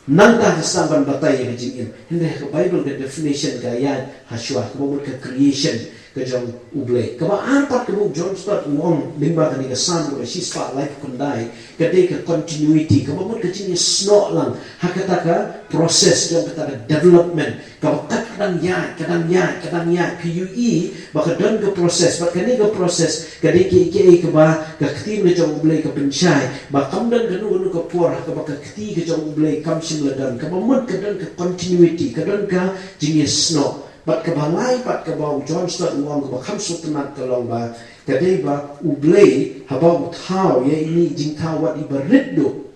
nang ta sedang ban batay ya kacing in hindi ka bible ka definition ka yan haswa kumamut ka creation ka jong ublay kaba apat ka buk John Stott uong lingba ka ni ka san ka shispa life kunday ka day ka continuity kumamut ka jing sno lang hakata ka process jong kata ka development kaba kadang ya PUE baka don ka process baka ni ka process kadi ki ka ba ka kti na jong ublay ka pinsay ba kamdan ganu ka por ka baka kti ka jong ublay kam sim ladan ka mamud ka don ka continuity ka don ka jing sno bat ka balay pat ka ba John Stott uang ka ba kam sutanat ka long ba kadi ba ublay haba utaw ya ini jing tawat ibariddo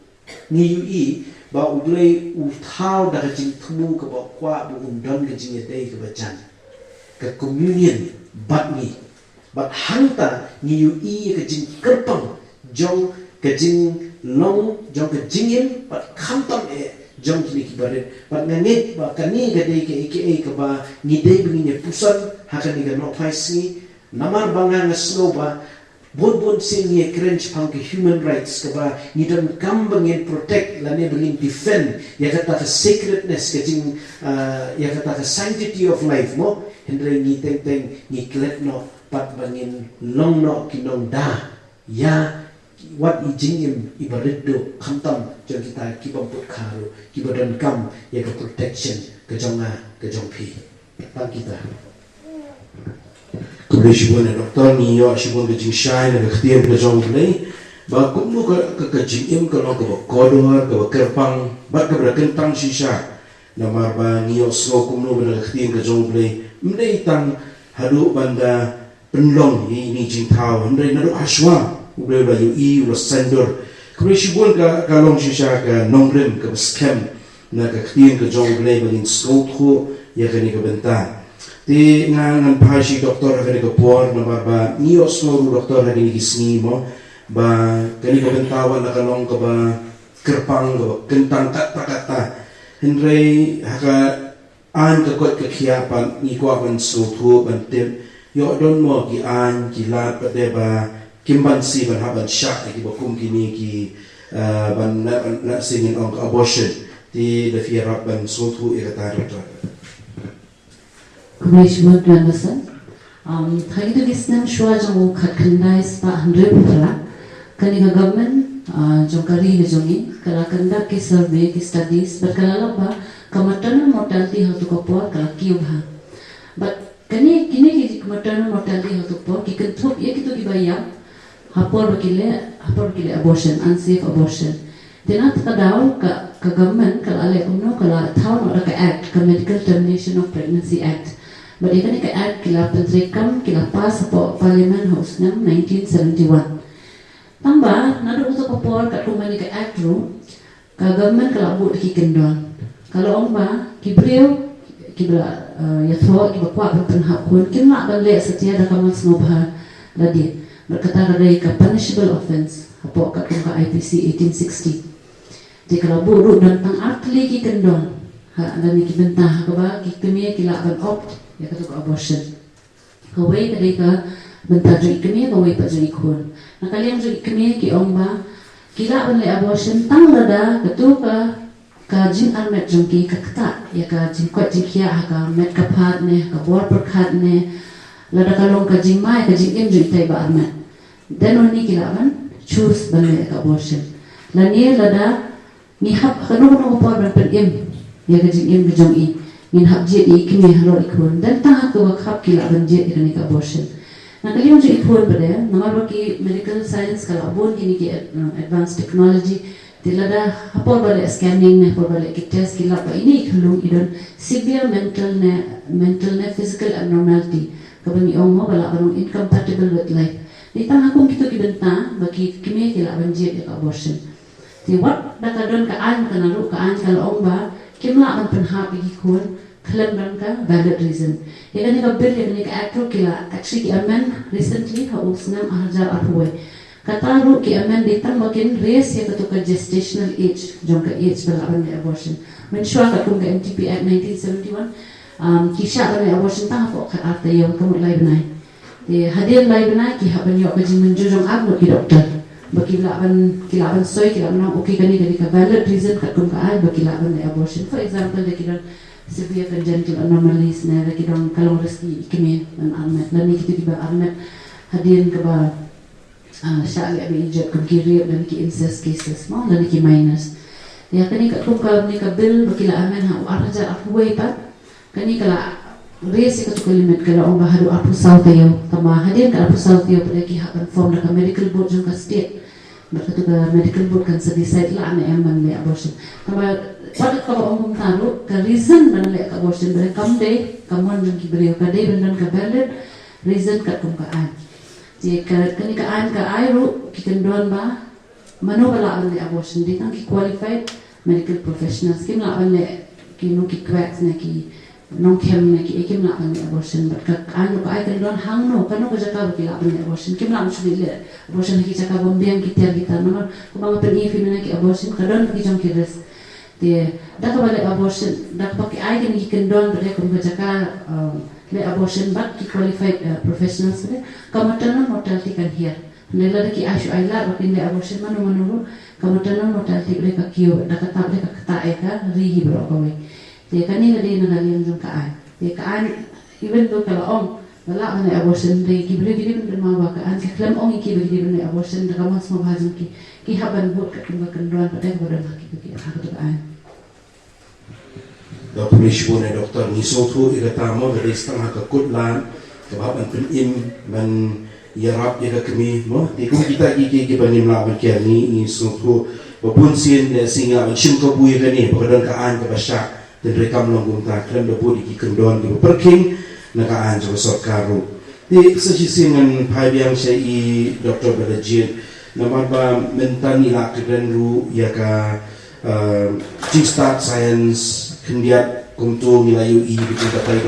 ni UE ba ublay utaw da jing tumu ka ba kwa bu undon ka jing day ka ba jan ka communion bat ni bat hanta ni UE ka jing kerpang jong ka jing long jong ka jingin bat khamtam jong kini kibaret bat ngangit ba kani ga day ka ka ba ni day bingin pusan hakan ni ga no paisi namar bangang snow ba bon sing ye cringe pang human rights ka ba ni don kam bangin protect la ne bangin defend ya kata ka sacredness ka jing ya kata ka sanctity of life mo hindre ni teng ni klet no pat bangin long no kinong da ya wat ijingim ibariddo khamtam jong kita kibamput kharu kibadan kam ya ka protection ka jonga ka jongpi tang kita kemudian shibun doktor ni yo shibun ka jing shai na khtiam ka jong play ba kumnu ka jingim ka lo ka kodor ka kerpang ba ka kentang shisha na marba ni yo so kumnu ba khtiam ka jong play mdei tang hadu banda penlong ni jing thau mdei na do ashwa ublay ba yu i ulo sendor kemudian shibun ka long shisha ka nongrem ka scam na ka khtiam ka jong play ba ning skotho ya ka ni ka benta ti ngan pashi doktor ka ni ka por na marba ni yo so doktor ka ni kisni mo ba kani ka bentawa na kalong ka ba kerpang ka kentang kata Henry haka an ka kot ka khiapan ni kwa ban so thu ban tem yo don mo ki an ki lat pa de ba kimban si ban haban sha ki ba kum kini ki ban na singin on abortion ti the fear ban so thu ikata Kumeshwar Grandasan. Hagitu gisnam shua jong khat khandai spa 100 pura. Kani ka government jong kari le jongi kala kanda ki survey ki studies but kala laba ka maternal mortality hatu ko por kala kiu ha. But kani kini ki maternal mortality hatu por ki kenthop ye kitu ki baya hapor kile abortion, unsafe abortion. Denat kadau ka government kala ale umno kala thau no ka act ka medical termination of pregnancy act. But ikan ka act kila pentrekam kila pas po parliament house nam 1971. Tambah nado uto popor kat rumah ni ka act ru ka government kala but ki kendon. Kalau omba ki breu ki bla ya tho ki bakwa pen hakun kimla bale setia da kamal snobha ladi. Berkata kadai ka punishable offence apo kat ka IPC 1860. Di kalau buruk dan tang artli ki kendon ha dan ki bentah ka ba ki kemia ki la ban opt ya kata abortion. Kawai kadai ka bentah jo kemia kawai pa jo ikun. Nah kalian jo kemia ki omba kila ban le abortion tang lada katu ka jin armet jongki ka kata ya ka jin kwat jin kia ka met ka phat ne ka bor per khat ne lada kalong ka jin mai ka jin em jo itai ba armet. Dan oni kila ban choose ban le abortion. Lani lada ni hab kanu no por ban pen em ya ka jin em jong i min hab je i kini halo ikun dan ta ko khap kila ban je ikani ka abortion. Nah kalian jo ikun pada nama ki medical science kala bon kini ki advanced technology tilada hapor bale scanning ne hapor bale ki test kila pa ini khulung idon severe mental ne physical abnormality kabani omo bala banung incompatible with life. Di tang aku kita kibenta bagi kimi kila ban je ka abortion. Ti wat da kadon ka an kana ru ka an kala omba kimla ban penha pi kun claim ban ka valid reason. Ya kan ka bill ya kan ka actor kila actually ki amend recently ha usnam ahjar arhuwe. Kata ru ki amend ditang makin race ya ka gestational age jong ka age bala ban abortion. Menshua ka kum ka MTP Act 1971 kisha ban abortion ta ko ka arte yo ka mulai banai. Di hadir lai banai ki ha ban yo ka jing menjojong agno ki doktor. Bakilaban soy kilaban okay kani ka valid reason kat kum ka ai bakilaban le abortion. For example de kidon severe congenital anomalies ne de kidon kalong reski ikime an armet lani kitu kiba armet hadirin ka ba syali abi ijat kum ki rape dan ki incest cases mo lani ki minors. Ya kani kat kum ka ni ka bill bakilaban ha arja afway pat kani kala race ka to limit kala om bahadu apu south tayo tama hadirin ka apu south tayo pada ki hakan form ka medical board jong ka state. Berkata ke medical board kan decide lah ane yang ban le abortion. Tama pada kalau omong taruh ke reason ban le abortion beri kam day kamon jong ki beri ka day ban ka valid reason kat kum ka an. Jadi kani ka an ka ai ru ki kendon ba mano bala ban le abortion di tang ki qualified medical professionals kim la ban le ki no ki quacks ne ki non kem ne ki kim la ban le abortion but ka an ka ai kendon hang no kanu ka jaka ki la ban le abortion kim la mesti le abortion ki jaka bombiang ki ter kita no ko bang pen i film ne ki abortion kadon ki jong ki res de dak bale abortion dak pakai ai ki kendon ber ko jaka le abortion but ki qualified professionals ne ka maternal mortality kan here ne la ki ashu ai la bakin le abortion manu ka maternal mortality ber ka kio dak ta ber ka ta ai ka ri hi bro ko dia kan ni ada yang jong kaan. Dia kaan even though kalau om wala kan abortion dia kibli bili berma kaan ke klaim om iki bili bili abortion dah kamu semua bahas ki haban buat kat tunggu kenduan pada kepada laki tu aku tu kaan. Da pulis pun doktor ni sotu ira tamo dari setengah ke kutlan sebab pen im man yarap ya kami mo di kita ki banim la ban ni sotu babun sin singa shim ko bui ni badan kaan ke basyak dan rekam longgum ta klem da bodi ki kendon di perking nakaan jo sot karu di sesi ngan pai biang sei Dr. Balajid nama ba mentani la kren ru ya ka start science kendiat kumtu milayu i bikin kata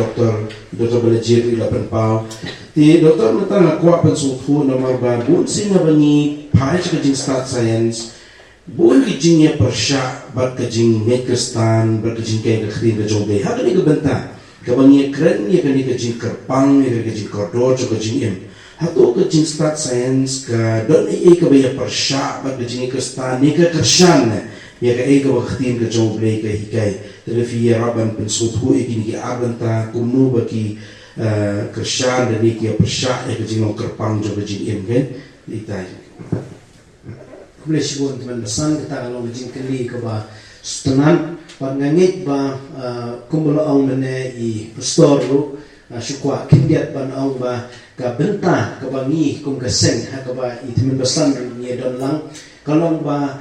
Dr. Balajid ila penpau di doktor mentang kuat pensufu nama ba bun singa bani pai ka start science bukan kejingnya persyak, bat kejing Mekistan, bat kejing kaya kekrin kejong bay. Hak ni kebentang, kabangnya keren ni kani kejing kerpang, ni kejing kordor, jo kejing im. Hak tu kejing start science ka don kabaya persyak, bat kejing Mekistan, ni ke kersyan, ya ka ega waktin ka jong blay ka hikai telefi ya raban pen suthu ikini ki abanta kumnu baki kershan dan iki ya persya ya ka jingong kerpang jo ka jing im kan itai kublesi bon teman besan kita kalau jing keli ka ba stenan pan ngangit ba kumbulo ang mene I pastor ru syukwa kindiat ban ang ba ka benta ka bangi kum ka seng ha ka ba I teman besan ni don lang kalau ba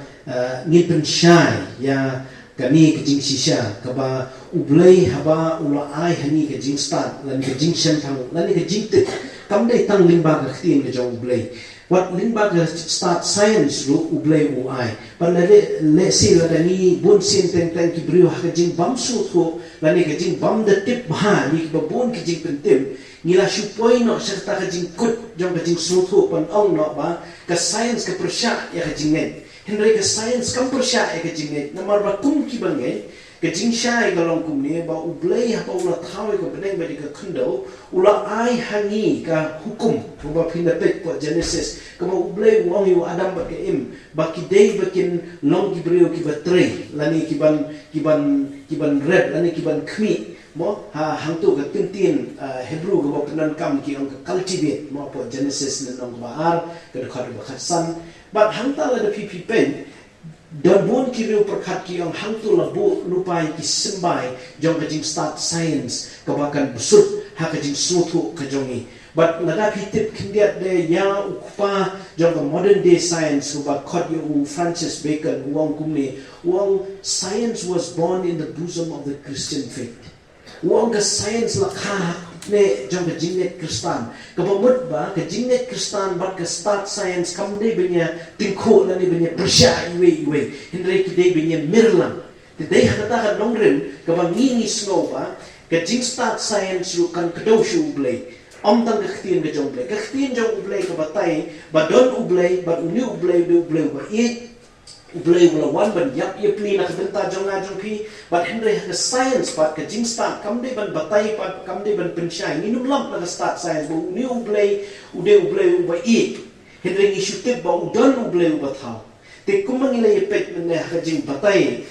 ngi pen syai ya kani ke jing sisha ka ba ublei haba ula ai hani ke jing start lan ke jing shen thang lan ke jing te kam dei tang limba ka khtin ke jong ublei what limba ka start science ru ublei u ai pan le si la ni bun sin teng teng ki brio ha ke jing bam su tho lan ke jing bam de tip ha ni ba bun ke jing pentem ngila shu poi no serta ke jing kut jong ke jing su tho pan ong no ba ka science ka persya ya ke jing net Henry ke science kam persya ke jing namar ba kum ki bangai ke jing syai galong kum ni ba ublei ha ba ula thawe ko beneng ba ka khndo ula ai hangi ka hukum ba pinda pek ko Genesis ka ba ublei wong yu Adam ba ke im ba ki dei ba kin long ki brio ki ba tre lani ki ban red lani ki ban khmi mo ha hangtu ka tintin Hebrew ka ba penan kam ki ong ka cultivate mo po Genesis na nong ba ar ka khad ba khasan but hangta la de pipi pen don bon ki reu perkhat ki ang hangtu la bu lupai ki sembai jong ka jing start science ka bakan busut ha ka jing sutu ka jongi but naga pitip kindiat de ya ukpa jong ka modern day science ko ba khot yu Francis Bacon wong kumni wong science was born in the bosom of the Christian faith wong ka science la kha ne jong ka jingnet Kristan ka pamut ba ka jingnet Kristan ba ka start science kam de benya tingko la ni benya persya iwe hindre ki de benya mirlang de de hata ka nongren ka ba ngini snow ba ka jing start science ru kan kdo shu blay om tang ka khtin ka jong blay ka khtin jong blay ka batai ba don ublay ba uni ublay de ublay ba it ublay wala wan ban yap ye pli na khbenta jong a jong pi but hindre ka science pat ka jing start kam de ban batai pat kam de ban pensyai minum lam na start science bo ni ublay ba it hindre ni shutip ba udon ublay ba thau te kumang ila ye pet na ka jing batai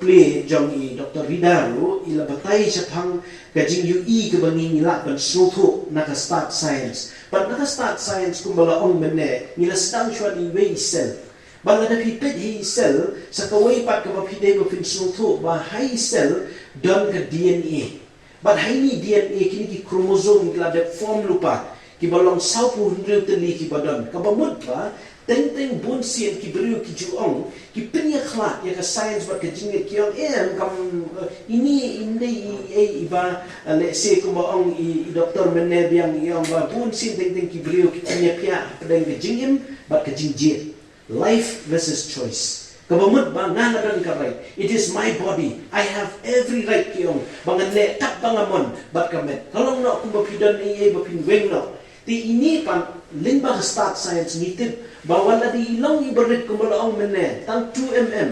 pli jong I Dr. Ridaro ila batai sa phang ka jing yu I ka bangi nila ban sotho na ka start science but na ka start science kumbala ong mene nila stang shwa ni way cell bala na pipit hi cell sa kaway pat ka mapide mo pinsuto ba hi cell don ka DNA but hi ni DNA kini ki chromosome la de form lupa ki balong saupu hundred tali ki badon ka bamut ba teng bun sien ki brio ki juong ki pinya khlat ya ka science ba ka jinge ki ong kam ini iba le se ko ba ong I doktor menne biang iong ba bun sien teng ki brio ki pinya pia pedeng ka jingim ba ka jingje life versus choice. Kabamut ba nganagan ka right. It is my body. I have every right kiyong. Bangan le tak bangamon bat kamet. Kalong no kung bapidan iye bapinweng no. Ti ini pan limba start science nitip bahwa la di ilong ibarit kumalaong mene tang 2 mm.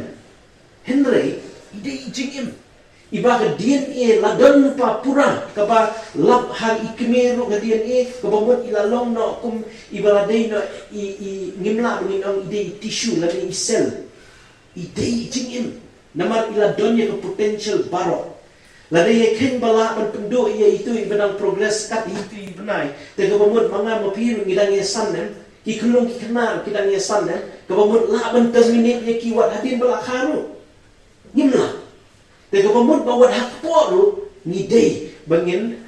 Henry ide jingim. Iba ka DNA ladon pa pura kaba lab hal ikmeru ka DNA kabamot ilalong no kum ibaladay no I ngimla ng ide tissue lani cell ide jingim namar iladon ya ka potential baro laday ken bala man pendo iya itu ibang progress kat itu ibnay te kabamot mga mapiru ngidang ya sanem ikulong kiknar kidang ya sanem kabamot laban terminate ya kiwat hatin bala kharu ngimla Teka pamut bawat hakporo ni day bangin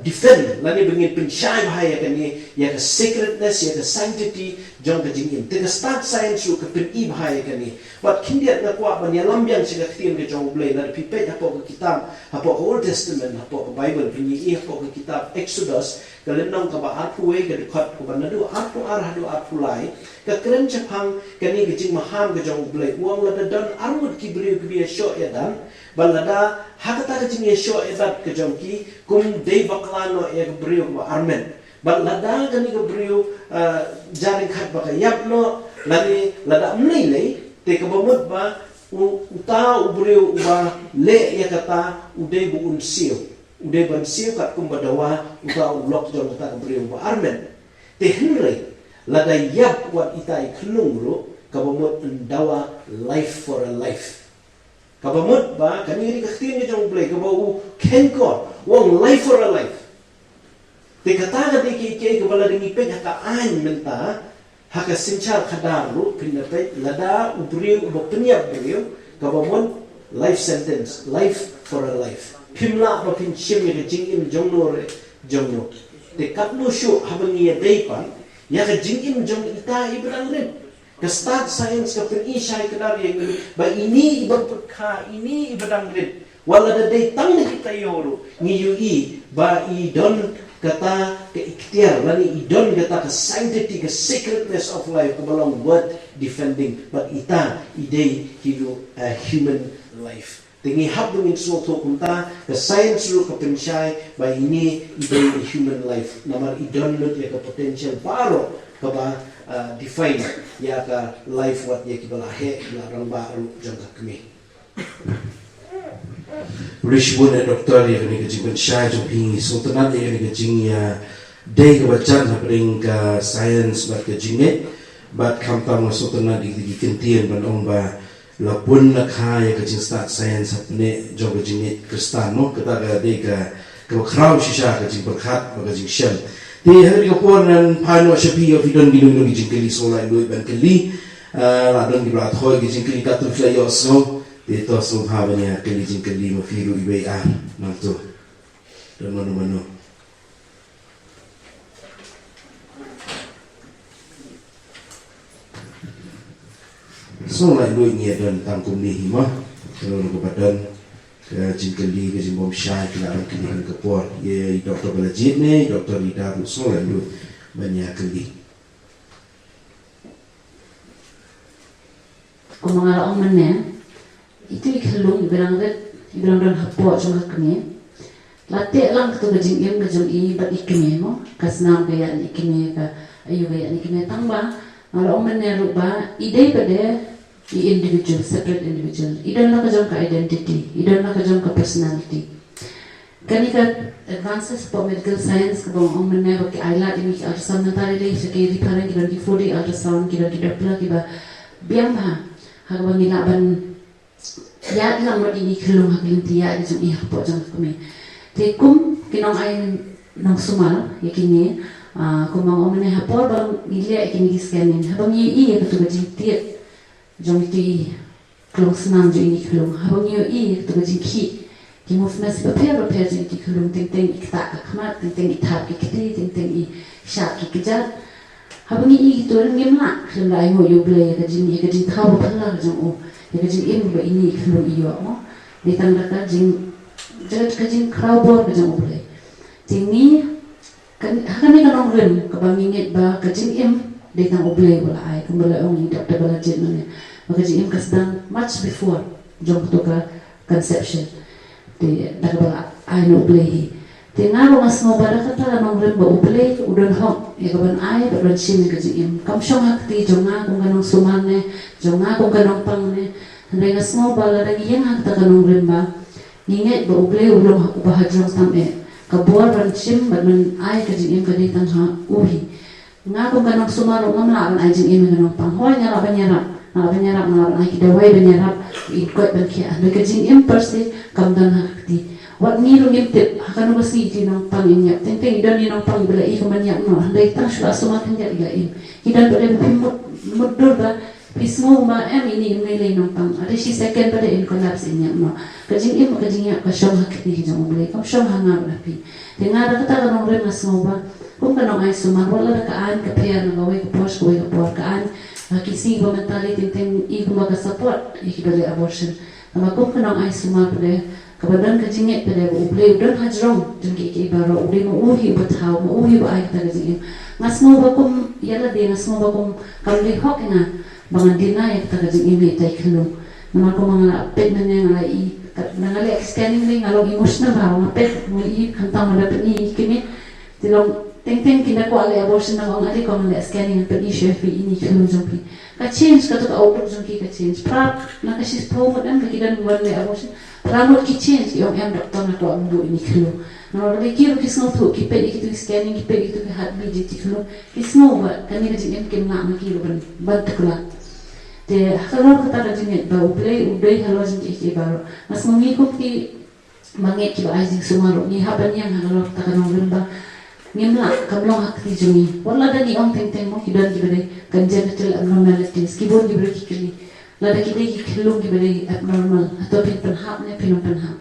defend lani bangin pensyai bahaya kani ya ka sacredness ya ka sanctity jong ka jingin teka start science ru ka peni bahaya kani but kindiat na kwa ban ya lambiang siga khtin ka jong blay na pipet hapo ka kitab hapo ka Old Testament hapo ka Bible pini hapo ka kitab Exodus kalenong ka ba athuwe ka dikhat ko ban nadu athu arhadu athulai ka kren chaphang kani ka jing maham ka jong blay uang la dan armut ki brio ki sho ya dan balada hakata ka jing sho edat ka jongki kum dei baklano e brio ba armen balada kani ka brio jaring khat ba ka yapno lani lada mlei te ka bamut ba uta ubrio ba le ya kata udai bu unsio udai ban sio kat kum badawa uta ulok jong ta ka brio ba armen te henry lada yap wat itai klung ro kabamut dawa life for a life. Kabamut ba kani kaktin ni jong play kabawu ken ko wong life for a life. Te kata ka di ke kabala dingi pe haka an menta haka sinchar khadaru pinate lada ubriu ubopnya beriu kabamut life sentence life for a life. Pimla ba pin chim ni jing im jongno re jongno. Te katnu shu habangi dei pan ya ka jing im jong ita ibran rin. Ka start science ka pin ishay kadar yang ba ini ibang pagka ini ibadang rin. Wala da day tang na kita yoro ngiyu i ba i don kata ke ikhtiar lani i don kata ke sanctity ke sacredness of life kabalong word defending but ita idei hidu a human life. Tingi hab dungin suatu kunta ke science lu ke pensyai ba ini idei a human life. Namar i don lut ya ke potential baro kaba define ya ka life what ya kibalahe larang baru jangka kami. Rishbun doktor ya kini kecing pensyai jom hingi sultanat ya kini kecing ya day kebacan hapering ke science bat kecingnya bat kampang sultanat di kentian bandong ba lapun nakha ya kecing start science hapne jom kecingnya kristano kita ke day ke kraw shisha kecing berkat kecing shen di hari kepuanan pano shapi ya fidon ginung kecing keli solai lui ban keli ladang di berat hoi kecing keli katu flay osno Ito sumhawa niya kalijing kalima firu ibay nanto dan mano-mano. So lai lui niya dan tangkum ni hima kalau nak badan ke jingkali ke jimbom syai ke larang kini ke por ye doktor balajit ne doktor Ridaru so lai lui banyak kali. Kung mga laong man na, ito ikalong ibarang hapwa jong hakme. Lati lang kato gajing iyong gajong ibat ikime mo. Kasnam kaya ikime ka ayu kaya ikime tangba. Mga laong man na ba, iday pa de i-individual, separate individual. Idan na kajong ka identity, idan na kajong ka personality. Kani ka advances po medical science kabang ang man na ki-ayla di mi ultrasound na tayo day sa kiri parang kidon ki 4D ultrasound kidon ki Doppler kiba biyang ba habang nilaban ya lang mo ini kelung haglinti ya di jung ihak po jang kami te kum kinong ay nang sumal yakini kung mga omen hapor bang ilia ikini scanin habang i katuga jing tiet jong iti kelung senang jong ini kelung habang i katuga jing ki move na si papel jing iti kelung ting ikta kakmat ting itap ikiti ting i syak ikijat habang i gitu rin ngimla kelung ay mo yublay kajing thaw pala jong ya kajing im ba ini kelung iyo mo ditang ka jing jagat kajing crowbor kajing ublay tingi hakani kanong rin kabangingit ba kajing im ditang ublay wala ay kumbala ong hindi bala jet no kajing im kasdang much before jong to ka conception di nakabala ay no ublay di nga mas mo ba kata kanong rin ba ublay udon hok ya kaban ay ba rin siya kajing im kamsyong hakti jong nga kung kanong sumane jong nga kung kanong pang ne handay nga small bala na iyang hakta kanong rin ba nginget ba ublay ulong ubahadrong tame kabuar ranchim badman ay kajing im kaditang ha uhi nga kung kanong sumaro nga malaban ay jing im kanong pang hoy nyarap ay kidaway banyarap ikot ban kia handay kajing im persi kamdan hakti wat ngilong imtip hakano basi jinong pang inyap tenteng idan ninong pang bila i kamanyak no handay tang sila sumakan ya im idan pada mudur ba pismo ma ini nilai nong pang ada si second pada in collapse inya no kajing im kajing ya ka syong hakti jang mulai kam syong hangar rapi dengar kata kanong re mas mo ba kung kanong ay sumar wala na kaan ka pair na gaway ka pos gaway ka por kaan kisi ba mentally tinteng i kumaga support ikibali abortion ama kung kanong ay sumar pada kabadan kajing pada ublay udon hajrong jang ki ibaro ublay mo uhi bathaw mo uhi ba ay ta kajing ngas mo ba kung yala de ngas mo ba kung kamli hok nga bangan dinay kita kajing imi tay kelung naman ko mga pet na niya nga i nangali scanning ring along emotional ba mga pet mo i kantang mo dapat i kimi tilong ting kinako ali abortion na mga ali ko mga scanning at i chef ini kelung jompi ka change ka to outlook jompi ka change pra nakasis po mo dan kakidan mo ali abortion ramot ki change yung doktor na to ang do ini kelung no kiro kisno to ki pedi ki scanning ki pedi ki heartbeat ti kelung kisno ba kani ka jing kim na kiro ban takla Te kalau kata kajinget ba ublay halo jing baru. Mas mengikut ki manget ki ba ajing sumaro ni haban yang halo takanong lemba. Ngimla kamlong hak ti jungi. Wala da ni ong teng mo ki don ki bade congenital abnormalities ki bon ki bade ki kili. Lada ki dei ki kilung ki bade abnormal atau penhap ne penhap.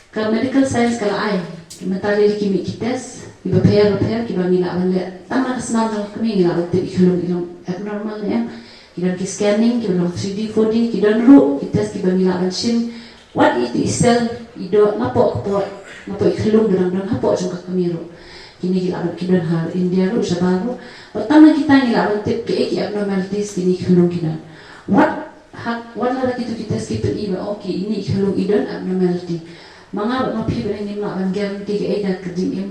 Ka medical science kala ai ki matali ki mi ki test ki ba pair ki ba mila aban le tama kasnal kami ngila te kilung abnormal ne kita ki scanning, kita long 3D, 4D, kita ru, kita kita mila anshin, what it is cell, ido napo ikhilung dengan napo jangka kamiru. Kini kita hal India ru sabaru, pertama kita ngila tip ke abnormalities kini ikhilung kita. What lada kita skipin iba, okay ini ikhilung idon abnormality. Mga mapi berani melawan guarantee ke eda kerjim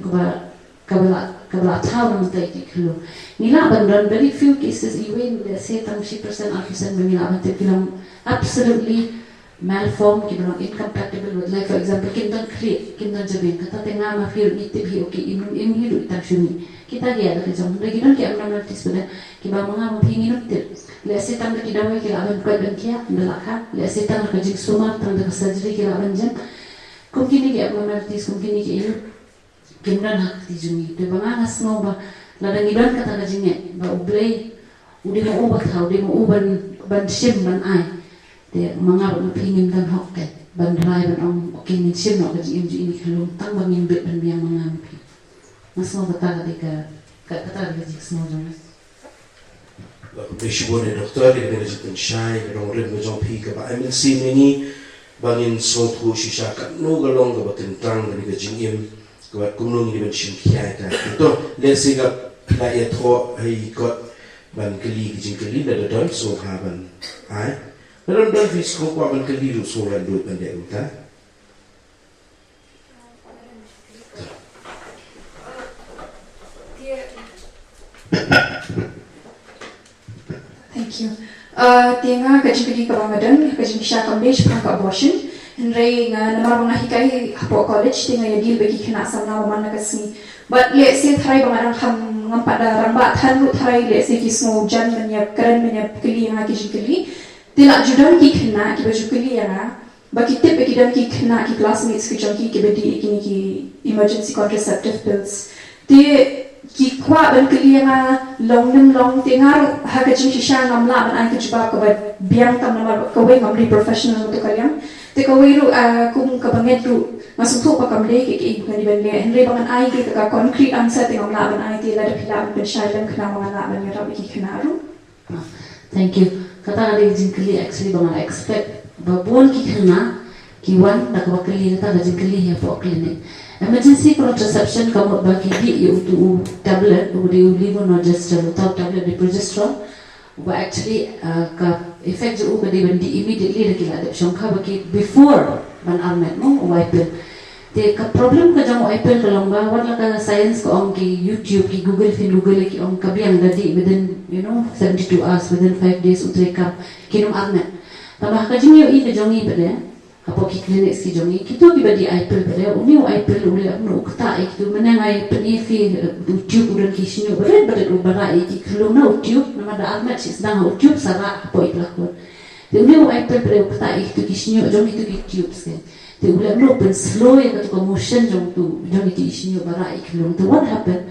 kabla tahu nama tadi kalau nila bandar very few cases even let's say 30% memila bantu film absolutely malformed kita bilang incompatible with like for example kita create kita jabin kata tengah mafir nitip hi okay in hidup tak suni kita dia ada kerja lagi dan kita abnormalities pada kita mga mapingin nitip let's say tanda kita dapat kita akan kuat dan kia belakang let's say tanda kerja sumar tanda surgery kita akan jam mungkin ini abnormalities mungkin ini Kimran hak tijungi, tu banganas ngau ba ladang idan kata kajinge ba ublay udi mau ubat hau udi mau ban sim ban ai te mangap na pingin dan hokke ban rai ban om king sim no kaji ini kalau tang bangin bet ban biang mangampi mas mau kata kata kaji semua jonas Bishwone doktor di mana jipen shai rong red mojong pi ka ba MNC ni bangin so thu shisha ka no galong ka batintang ni ka jingim Kuat kumnung ini bencin kiai ta. Itu lesi gap layak thok hai kot ban keli kijing keli dah don so haban. Ai. Dalam don fis ko ban keli lu so lan dut ban dia uta. Thank you. Tianga kajing keli ka Ramadan, kajing kisah kambesh ka abortion. Henry nga namar mga hikai hapo college tinga ya deal bagi kena samna mana kasmi but le se tharai bangarang kham ngampada ramba tharu tharai le se kismo jan menya keren menya kili nga kili tila judan ki kena ki baju kili ya baki tip bagi dan ki kena ki classmates ki jonki ki bedi kini ki emergency contraceptive pills ti ki kwa ban kili nga long tingar ha ka jin hisha ngamla ban ai ki jba ka biang tam namar ka we ngamri professional to kalyang Tekawiru kung kabanget ru masuk pa kamle ke ibu kan dibanle henry bangan ai ke ka concrete answer tengok laban ai ti lada pila ben shailan kena bangan laban ya rabi ki kenaru. Thank you. Kata ada jingkeli actually bangan expect babon ki kena kiwan nak bakali kata ada jingkeli ya po clinic. Emergency contraception kamu bagi di itu tablet di levonorgestrel atau tablet di progesterone but actually ka effect jo ka di immediately lagi ada syangka bagi before ban armet mo wipe te ka problem ka jang wipe ka lomba wala ka science ko ang ki YouTube ki Google ki ang kabiang dadi within 72 hours within 5 days utre ka kinum armet tambah ka jing yo i ka jongi bade apo ki clinic ki jongi kito ki badi wipe bade uni wipe uli apno ukta iktu menangai penifi YouTube udan ki sinyo bade ubara ki klona YouTube nama da armet sis dang YouTube sara apo iplakon te uli wipe bade ukta iktu ki sinyo jongi tu ki YouTube ske te uli apno pen slow ya ka motion jong tu jongi ki sinyo bara iklon te what happened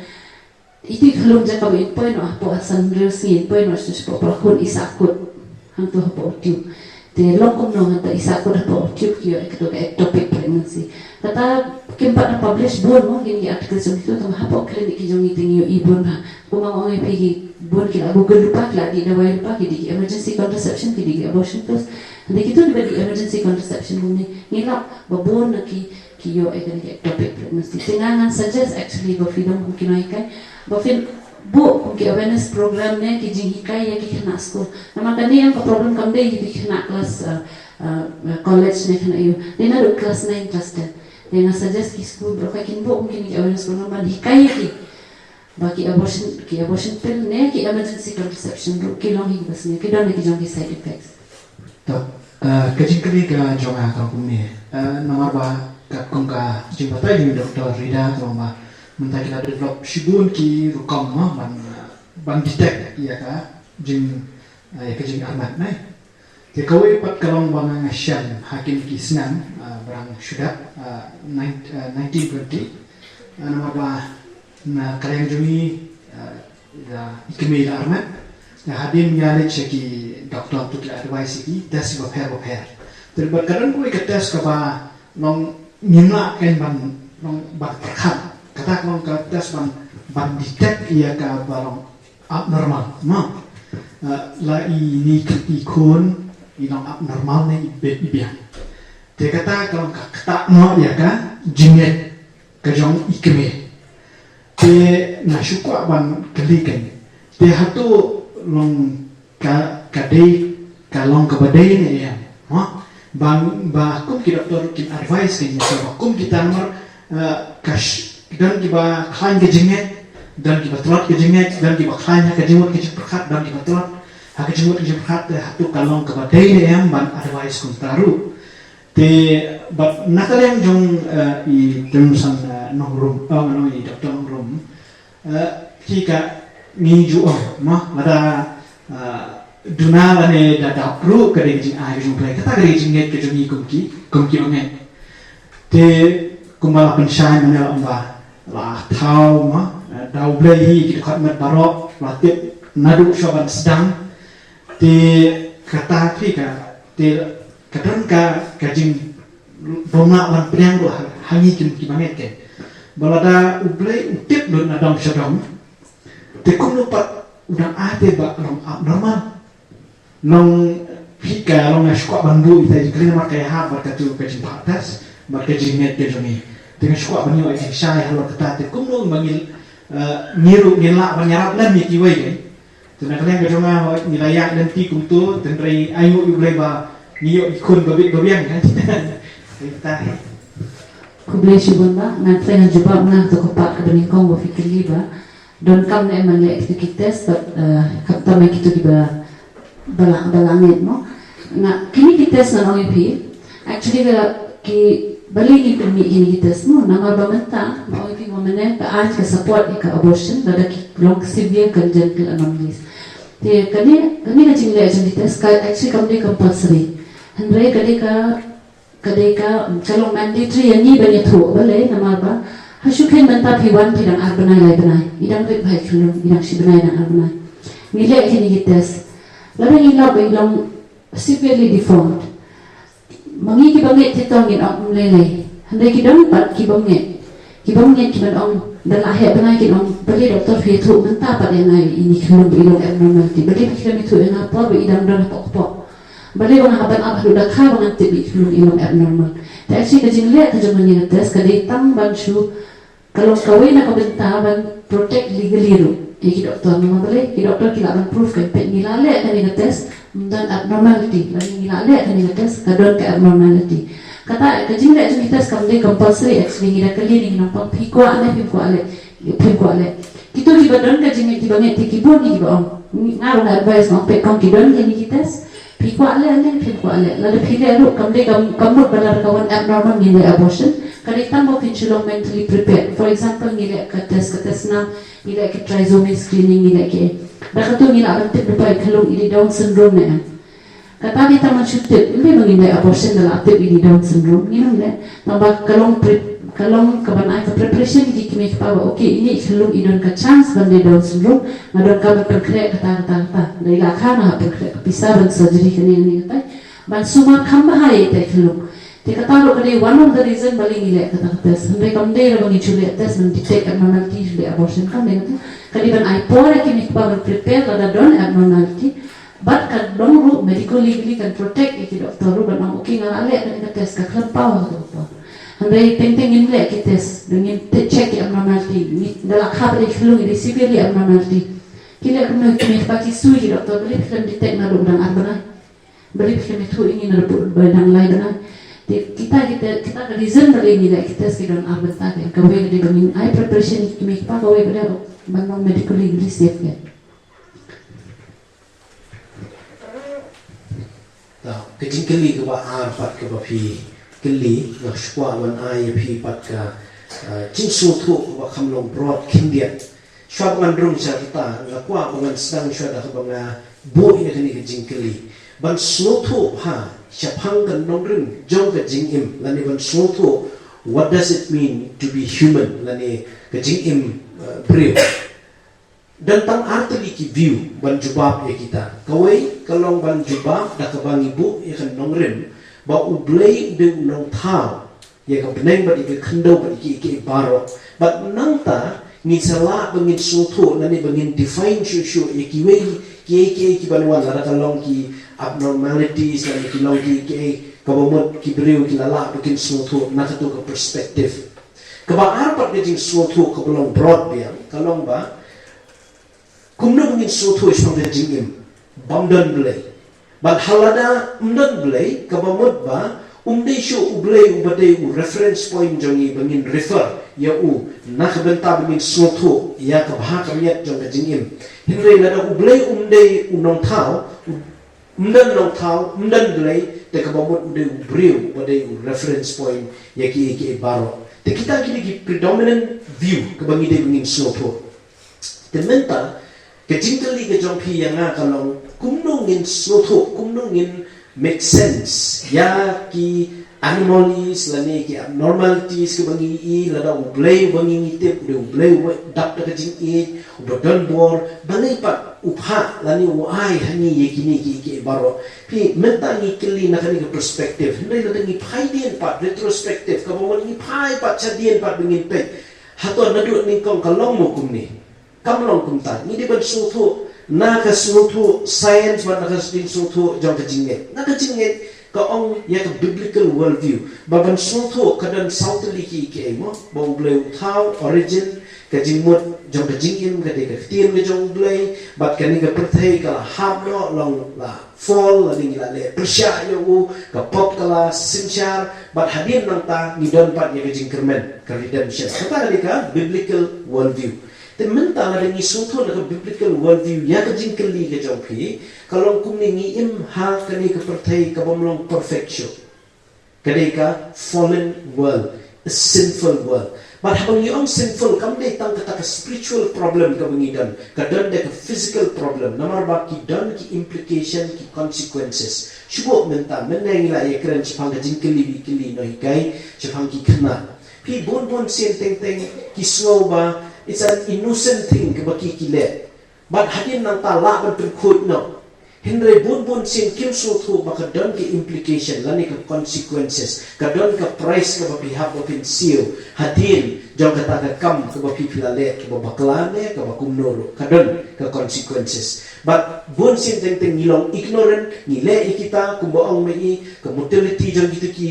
itu klon jaka ba point apo asan resi point no sis po prakon isakut hang tu apo YouTube te lokum no hanta isa ko na po tube kyo ectopic pregnancy kata kimpa na publish bon mo gini article so ito tama hapo clinic yung iting yo ibon ha kumang ong ipigi bon kila Google lupa kila di na way lupa kidi emergency contraception kidi abortion pills hindi kito di ba di emergency contraception muni ngilap babon na kiyo ay gani ectopic pregnancy tingangan suggest actually ba freedom kung kinoy kay ba bu kung awareness program ne ki jing hikai ya ki kena school nama kani yang problem kam dei ki kena class college ne kena yu dina do class 9 class 10 dina suggest ki school bro kin bu mungkin ki awareness program ban hikai ki baki abortion pill ne ki emergency contraception ru ki long hi bas ne ki don ki jong ki side effects to kajing kali ka jong ka kumne nama ba ka kung ka jing patay ni Dr. Rida to ma mentah kita develop shibun ki rukam ban detect ya ka jing ya kejing amat nai. Dia kawai pat kalong bang Syam Hakim Kisnan berang sudah 1920 nama bah na kalian jumi ikimi amat hadim nyali ceki doktor tu advice ki tes baper terbat kadang kau ikat tes kapa long nimla kan ban long ban perkat kata long ka tes ban detect ia ka barang abnormal la ini ikon ilang abnormal ne ibian dia kata kalau kata no ya ka jinget kajong ikimi te nasyukwa ban kelikan te hatu long kadai kalong kabadai ne ya bang kum ki doktor ki advice ki ya kum kita nomor cash dan ki ba khan ke jinget dan ki batlat ke jinget dan ki ba khan ke jimut ke perkat dan ki batlat ha ke jimut ke perkat hatu kalong kabadai ne ya ban advice kum taru te but nakaleng jong I temsan nongrum no I doktor nongrum kika ngiju ma lada Duna ne dada pro kade jing ai jung play kata kade jing net ke jung kumki onget te kumbala pensyai mana amba la thau ma dau blai hi ki khat mat barok la tip nadu shoban sedang te kata ka te kadang ka jing bonga wan priang do hangi ki banget ke balada ublai utip do nadam shadam te kum lupa udang ate ba abnormal long pika long ashkwa bandu ita jikri nama kaya ha berkatu kajing patas berkajing net kejumi dengan shkwa banyu ai syai halor ketate kumlo mangil niru ngila banyarap lam mi kiwai kai tuna kalian kejunga nilaya dan ti kumtu tendrai ayu ublai ba niyo ikun babiang kan kita kublai shibunda ngan jubab na to kapak kebening kong bo fikir liba don kam ne man le kites kapta me kitu diba balangit no na kini kites na OEP actually ki bali ni kami kini kites no na marbamenta OEP mamane ka aaj ka support ka abortion da ki long severe congenital anomalies te kani ka jingle kites ka actually kamde compulsory handre kade ka chalong mandatory yani bani tho bale na marba hasuken menta phiwan phirang arbanai lai banai idang ke bhai khulung idang sibanai na arbanai ngile kini kites lalu ilang severely deformed. Mangi ki banget titong in ang lele. Handai ki dong pat ki banget ki ban ong dalahe banai ki ong beli doktor fitu menta pat enai ini khulung ilong abnormality. Beli ki kami tu enai pa be idang dong pok. Beli wana haban ab du dakha bangan tibi khulung ilong abnormal. Ta actually ka jingle ka jong ni tes ka dei tang ban shu kalau kawin na ka benta ban protect legally ru. Ki doktor nama balik, ki doktor kila ban proof kan pet nilale kan ni tes dan abnormality, lain nilale kan ni tes kadon ke abnormality. Kata kajing le jung tes kam de compulsory actually ngira kali ni nampak phiko ale. Kitu ki badon kajing ki banget ki bon ni ba ngaru advice no pe kom ki don ni tes phiko ale lalu phile ru kam de kamut balar kawan abnormal ni abortion kali tambo pinchulong mentally prepared. For example ngira ka tes na nila ke trisomy screening nila ke dakatu nila akan tip lupa kalung ini Down syndrome na kata kita mensyutit ini menginai abortion dalam tip ini Down syndrome ini nila tambah kalung kabanai ke preparation di kimi kepawa okay ini kalung idon ke chance bandai Down syndrome ngadon kabar perkrek kata dari lakana perkrek pisah ban surgery kini kata ban suma kambahai te kalung te kata lo kali one of the reason bali nile kata tes sampai kamde lo ngi chule tes men detect abnormality le abortion kan dengan kali ban ai pore ki mi pa prepare la don abnormality but kan dong ru medical legally kan protect ki doktor ru ban ang okay ngale kan tes ka klan power doktor handai teng nile ki tes dengan check abnormality ni dala khabre khlu ni severely abnormality kila kan mi pa ki sui doktor bali kan detect na ru dan arbana bali kan tu ingin na ru ban lai dan kita reason dari ni lah kita sekarang abad tak kan kau yang dia bangun I preparation kimi pa kau yang dia bangun medical legally safe kan. Tahu kecing keli ke bah pat ke bah pi keli nak skwa wan ai pi pat ke cing su tu ke bah kamlong broad kindian shwa bangan rung syarta ngakwa bangan sedang shwa dah banga bo ina kini ke jingkeli ban sloto ha syapang kan nongrin jong ke jingim lani ban sloto what does it mean to be human lani ke jingim brio dan tang arti ki view ban jubab ya kita kawai kalong ban jubab dah ke bang ibu ya kan nongrin ba ublei de nong thao ya ka beneng ba ke khando ba ki baro but nang ta ni sala bangin sutu nani bangin define shu ya ki wei ki banwan la kalong ki abnormalities nani ki long ki kabomot ki beriu ki lala bangin sutu na ka to ka perspective ka ba arpat de jing sutu ka belong broad biang kalong ba kumno bangin sutu isong de jingim bamdan blai but halada umdan blai ka bamot ba shu ublei ubadei reference point jongi bangin refer ya nak benta bangin soto ya ka bha ka miat jong jingim hinre lada ublei unong thao nong thao blei te ka bamot ubreu badei reference point ya ki baro te kita kini ki predominant view ka bangi de bangin soto te menta ke jingkali ke jong pi yang kalong kumnongin soto kumnongin make sense ya ki anomalies lani ki abnormalities ke bangi I lada ublei bangi ngitip ublei dak ta jing I ubadon bor balai pat upha lani uai hani yekini ki baro pi menta ni kili na kani ke perspective ndai lada ni phaidien pat retrospective ka bomon ni phai pat chadien pat bingin pe hato nadu ni kong kalong mo kumni kamlong kumta ni de ban sutu na ka sutu science ba na ka sutu jong ka jingget na ka jingget ka ong ya ka biblical worldview baban sutu kadan sautli ki mo ba ublei thao origin ka jingmot jong ka jingim ka de ka tien le jong ublei bat ka ni ka perthai ka hamno long la fall la ni la le persya yo ka pop kala sinchar bat hadin nang ta ni don pat ya ka jingkermen ka redemption kata ka biblical worldview te menta la ni sutu na ka biblical worldview ya ka jingkeli ka jong pi kalong kumni ni im ha kani ka perthai ka bomlong perfection kani ka fallen world a sinful world but habang yung sinful kam de tang ka spiritual problem ka bangidan ka don de ka physical problem namar ba ki don ki implication ki consequences shubo menta meneng la ye kran chipang ka jingkeli bikili no hikai chipang ki khna pi bon sin teng ki slow ba it's an innocent thing ka baki kile but hadin nang ta la ban khut no Henry bun sin kim so thu baka don ke implication lani ka consequences ka don ka price ka bapihap of seal hadin jong kata ka kam ka bapipilale ka baklane ka bakumnoro ka don ka consequences but bun sin teng ngilong ignorant ngile ikita kumbaong mai ka mortality jong gitu ki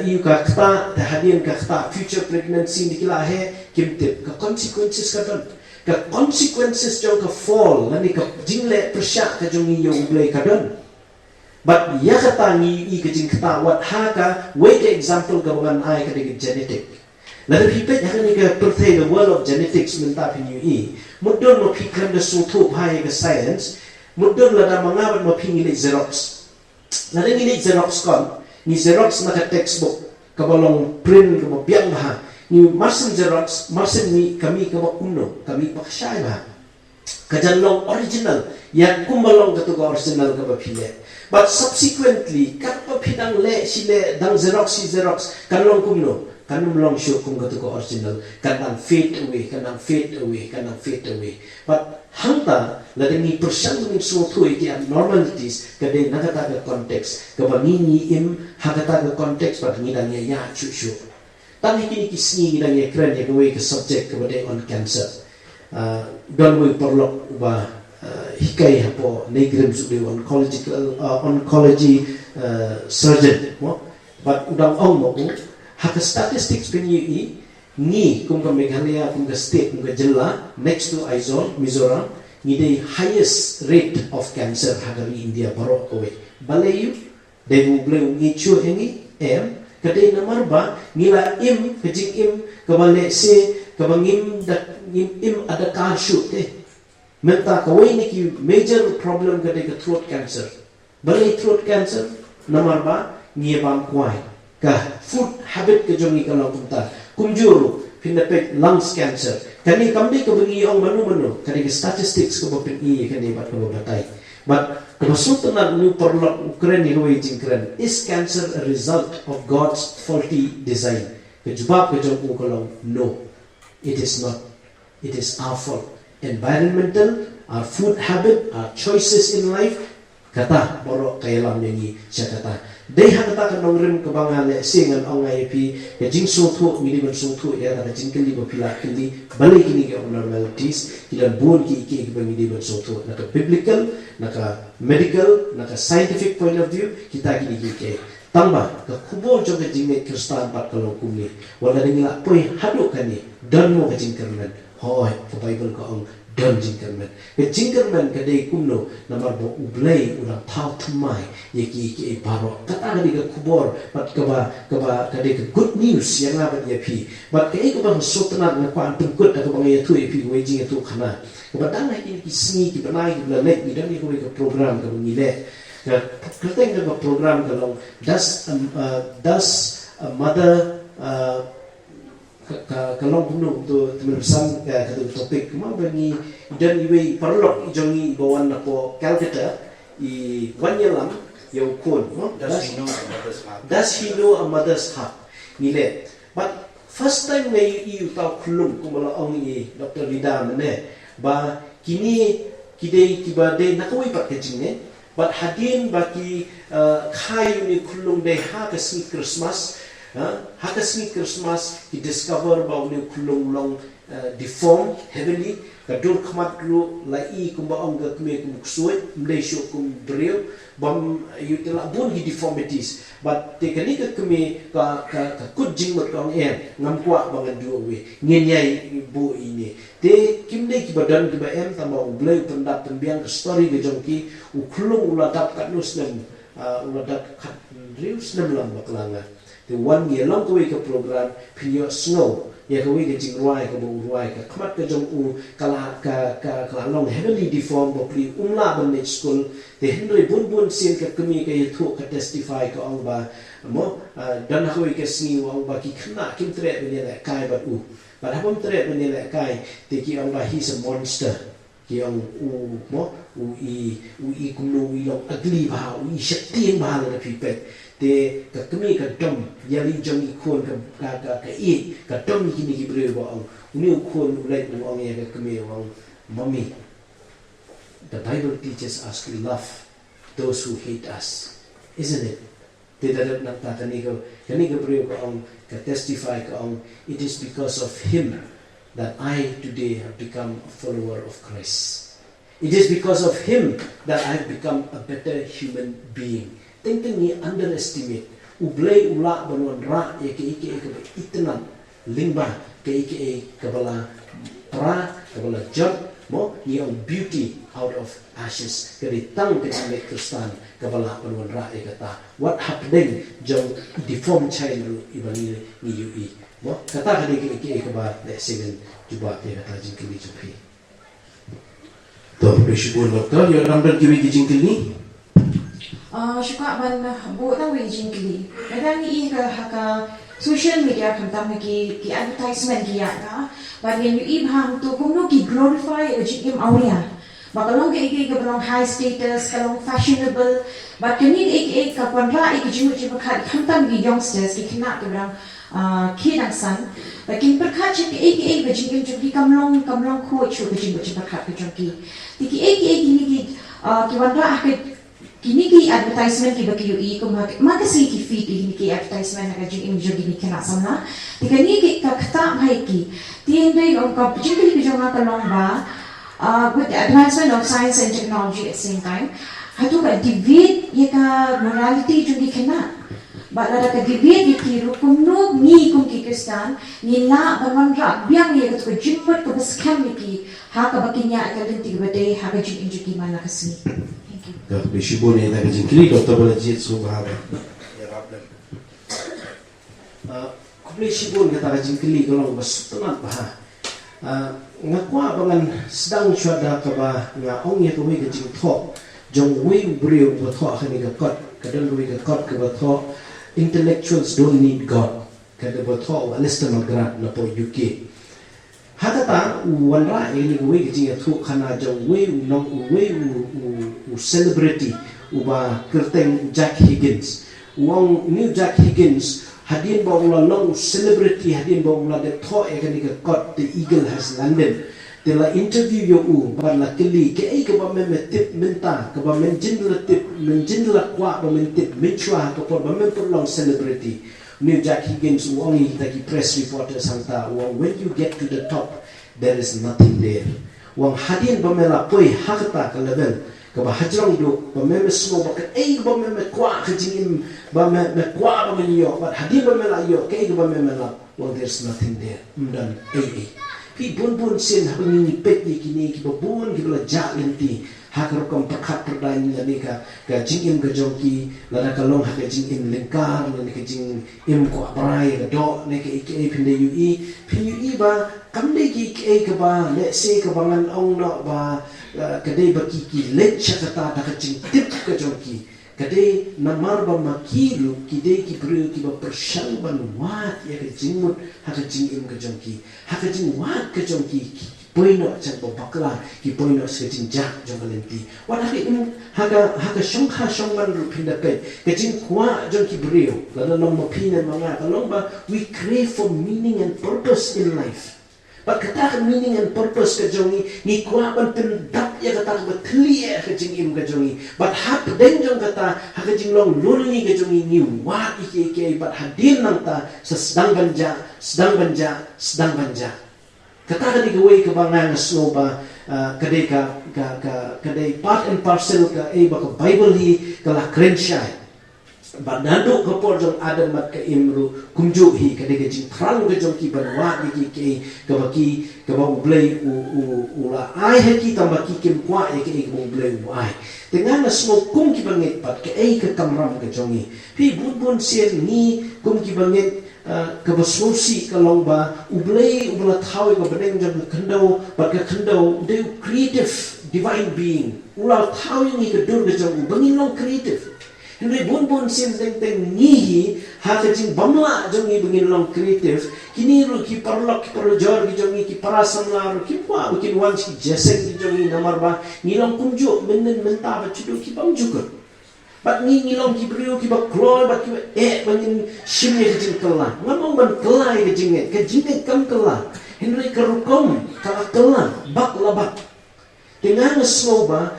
iu ka kta hadin ka kta future pregnancy nikila he kimtip ka consequences ka don ka consequences jong ka fall nani ka jingle persya ka jong iyo ublay ka don but ya kata ni ka jing kata wat ha ka wait example ka bangan ai ka de genetic la de pipet ya ni ka perthai the world of genetics menta pinyu I mudon mo pikran de sutu bhai ka science mudon la da mangaban mo pingile xerox la de ni xerox kon ni xerox na ka textbook ka balong print ka mo biang ha ni marsen xerox marsen ni kami ka bakuno kami pakshay ba kajanlong original ya kumbalong ka to original ka bapile but subsequently kat papidang le sile dang xerox si xerox kanlong kumno kanum long show kum ka to original kanang fade away but hangta la ni persyang ni so thu iti abnormalities kade nakata ka context ka bangini im hakata ka context pat ngidang ya chu Tani kini kisni ngidang ya keren ya kawai ke subject kepada on cancer. Don we perlok ba hikai hapo negrim sudah oncology surgeon. But udang ong mo hak statistics penyi ni kum ka Meghalaya kum ka state kum ka jilla next to Aizawl Mizoram ni the highest rate of cancer hagari India baru kawai. Balayu debu bleu ngichu ini kadai namar ba nila im kejing im kabale se kabangim dak im ada karshu menta kawai ni ki major problem kadai ka throat cancer balai throat cancer namar ba ngi bam kwai ka food habit ke jongi kalau kunta kumjuru pinapek lungs cancer. Kani kamdi ka bagi ong manu kani ka statistics ko bapin kani bat ko batay. But kemasutan nu perlu keren ni noi jingkren. Is cancer a result of God's faulty design? Kejawab kejawab ko no. It is not. It is our fault. Environmental, our food habit, our choices in life. Kata borok kayalam ni siya kata. Dei kata kan rim kebangan singan ongai pi jing sungtu mini ban sungtu ya kata jingkeli bapila kili balik ini ke abnormalities kilan bon ki mini ban sungtu naka biblical naka medical naka scientific point of view kita kini ke tamba ke kubol joga jinge kristan pat kalau kumi wala dingila poi haduk kani dan mo jingkerman hoy ke bible ko ong dan jingkerman ke jingkerman ke dei kumno namar bo ublei ulang tau tmai yeki baro kata kadi ke kubor pat kaba kadi ke good news yang labat ya pi bat ke ke bang sotna na kwa tungkut ke bang ya tu pi wejing tu khana ke badang ki sni ki banai ki blanek ni dan ke program ke ngile ke teng ke program ke long does a mother kalau puno tu teman-teman kata topik kemau bagi dan iwe perlok jongi bawan ako Calcutta I wanyalam yau kun does he know a mother's heart nile but first time may you tau kulung kumala ong Dr. Rida mene ba kini kidei kibade nakawai pak kecingnya but hadin baki kayu ni kulung deh ha kesni Christmas Hakasmi Christmas he discover bahwa ni kulung long deformed heavily kadur khamat lu lai kumba ong kme kum suit Malaysia kum brio bam yutela bun hi deformities but te kani ka kme ka kut jing mat kong ngam kwa bangan du we ngenyai bu ini te kimne ki badan ki ba tama ublai pendap tembiang story ge jongki ukulung uladap kat nusnem uladap kat rius nem lam baklanga the 1 year long kawai ka program pinyo snow ya kawai ka jingruai ka buruai ka khamat ka jong ka long heavily deformed bopli umla ban school the henry bun sin ka kami ka yathu ka testify ka ong ba mo dan kawai ka singi ong ba ki khna kim tre ben ya kai ba but habom tre ben ya kai te ki ong ba he's a monster ki ong mo i kumno i long ugly ba i shakti ba la pipet te ka kami ka dom yali jong ikon ka dom kini ki bre ba ang uni ukon ulai ong ya ka kami wang mommy the Bible teaches us to love those who hate us isn't it te dadat nak ta kani ka bre ba ang ka testify ka ang it is because of him that I today have become a follower of Christ it is because of him that I have become a better human being Tengteng ni underestimate ublay ula banwan ra ike itenan lingba ke kabala pra kabala job mo yung beauty out of ashes kadi tang kadi Kristan kabala banwan ra kata what happening jong deform child ibani ni ui mo kata kadi ike kaba le seven juba te kata jingkili jupi to bishbul doktor yo ramdan kiwi jingkili Syukur ban buat tahu jingkli. Kadang ni ka social media kantam ki advertisement ki ya. Ban yang you bahang tu kumno ki glorify jingim aulia. Bakalong ke belong high status, kalong fashionable. But kini ka panra jimu kat kantam ki youngsters ki kena ke belong kidang san. Bakin perkat cik jingim jingki kamlong coach jimu perkat ke jingki. Tiki gini ki wanra Kini ki advertisement ki bagi UI ko magasi ki feed kini ki advertisement na jing imjo gini kana sana tikani ki kakta mai ki tiende ong ka jing ki jonga ka lomba with the advancement of science and technology at the same time hatu ka divide ye ka morality jungi kana ba la ka divide ki rukum no ni kum ki kristan ni la banwan ra biang ye ka jingpot ka baskam ki ha ka bakinya ka linti ka bade ha ka jing imjo ki mana kasi Dr. Bishibun yang tak jingkili Dr. Balajit Subhara. Ya Rabbi. Kubli Shibun kata jingkili kalau bersetunat bah. Ngakwa bangan sedang syada kaba ngahong ya kuwi kejing thok jong wi brio ba thok khani ka kot kadang wi ka kot ka ba thok intellectuals don't need God kada botho Alistair McGrath na po UK hakata wanra ini we kijing thu khana jong we no we celebrity uba kerteng Jack Higgins wong new Jack Higgins hadin ba ula long celebrity hadin ba ula de tho ekani ka kot the eagle has landed de la interview yo ba la kili ke ai ka ba me tip menta ka ba men jindla tip men jindla kwa ba men tip menchua ka ba men per long celebrity new Jack Higgins wong taki press reporter santa when you get to the top there is nothing there wong hadin ba mela poi hakta ka level ka ba hajrong do ba me smo ba ka ai ba me kwa ka jingim ba me kwa ba me yo ba hadin ba mela yo ka ai ba me mela well there's nothing there dan ai pi bun sin ha ni pet ni kini ki ba bun ki ba ja lenti ha ka kom pakhat perdai ni ka jingim ka jongki la na ka long ha ka jingim lengkar la ni ka jing im ko abrai ka do ne ka ai pinde yu ba kam de ki ai ka ba le se ka bangan ong no ba kadai baki ki lecture kata da ka jing tip ka jongki kadai namar ba makilu kidai ki bru ki ba persyang ban wat ya ka jingmut ha ka jingim ka jongki ha ka jing wat ka jongki poino chan bo bakla ki poino sketching ja jongalenti wan haka shongkha shongman ru pinda pe kajin kwa jonki brio la no mo pina manga kalomba we crave for meaning and purpose in life but kata meaning and purpose ka jongi ni kwa ban pendap ya kata ba clear ka jing ka jongi but hap den jong kata haka jing long luni ka jongi ni wa ike but hadin nang ta sedang banja kata ka di gawai ka banga snow ba kadai kadai part and parcel ka ba ka Bible hi kala krenshai ba nado ka por jong adam mat ka imru kumju hi kadai ka jing thrang ka jong ki banwa ni ki ka ba ublay ula ai ha ki tamba ki kim kwa ka ublay ai dengan na snow kum ki bangit pat ka ka kamram ka jongi pi bun sien ni kum ki bangit kabasmosi kalong ba ubla thawi ka beneng jam khandau but ka khandau they creative divine being ula thawi ni ka dur ka jam bangin long creative henry bun sim teng ni hi ha ka jing bamla jam ni bangin long creative kini ru ki parlok ki parjor ki jam ki parasamla ru ki pa ki wan ki jeseng ki jam ni namar ba ni long kumju menen menta ba chudu ki bangjukur but ni long ki brio ki ba klor but ki bangin shimye ki jing kala ngamong ban kala ki jinget ka jinget kam kala henry karukom ka kala bak labak dengan slow ba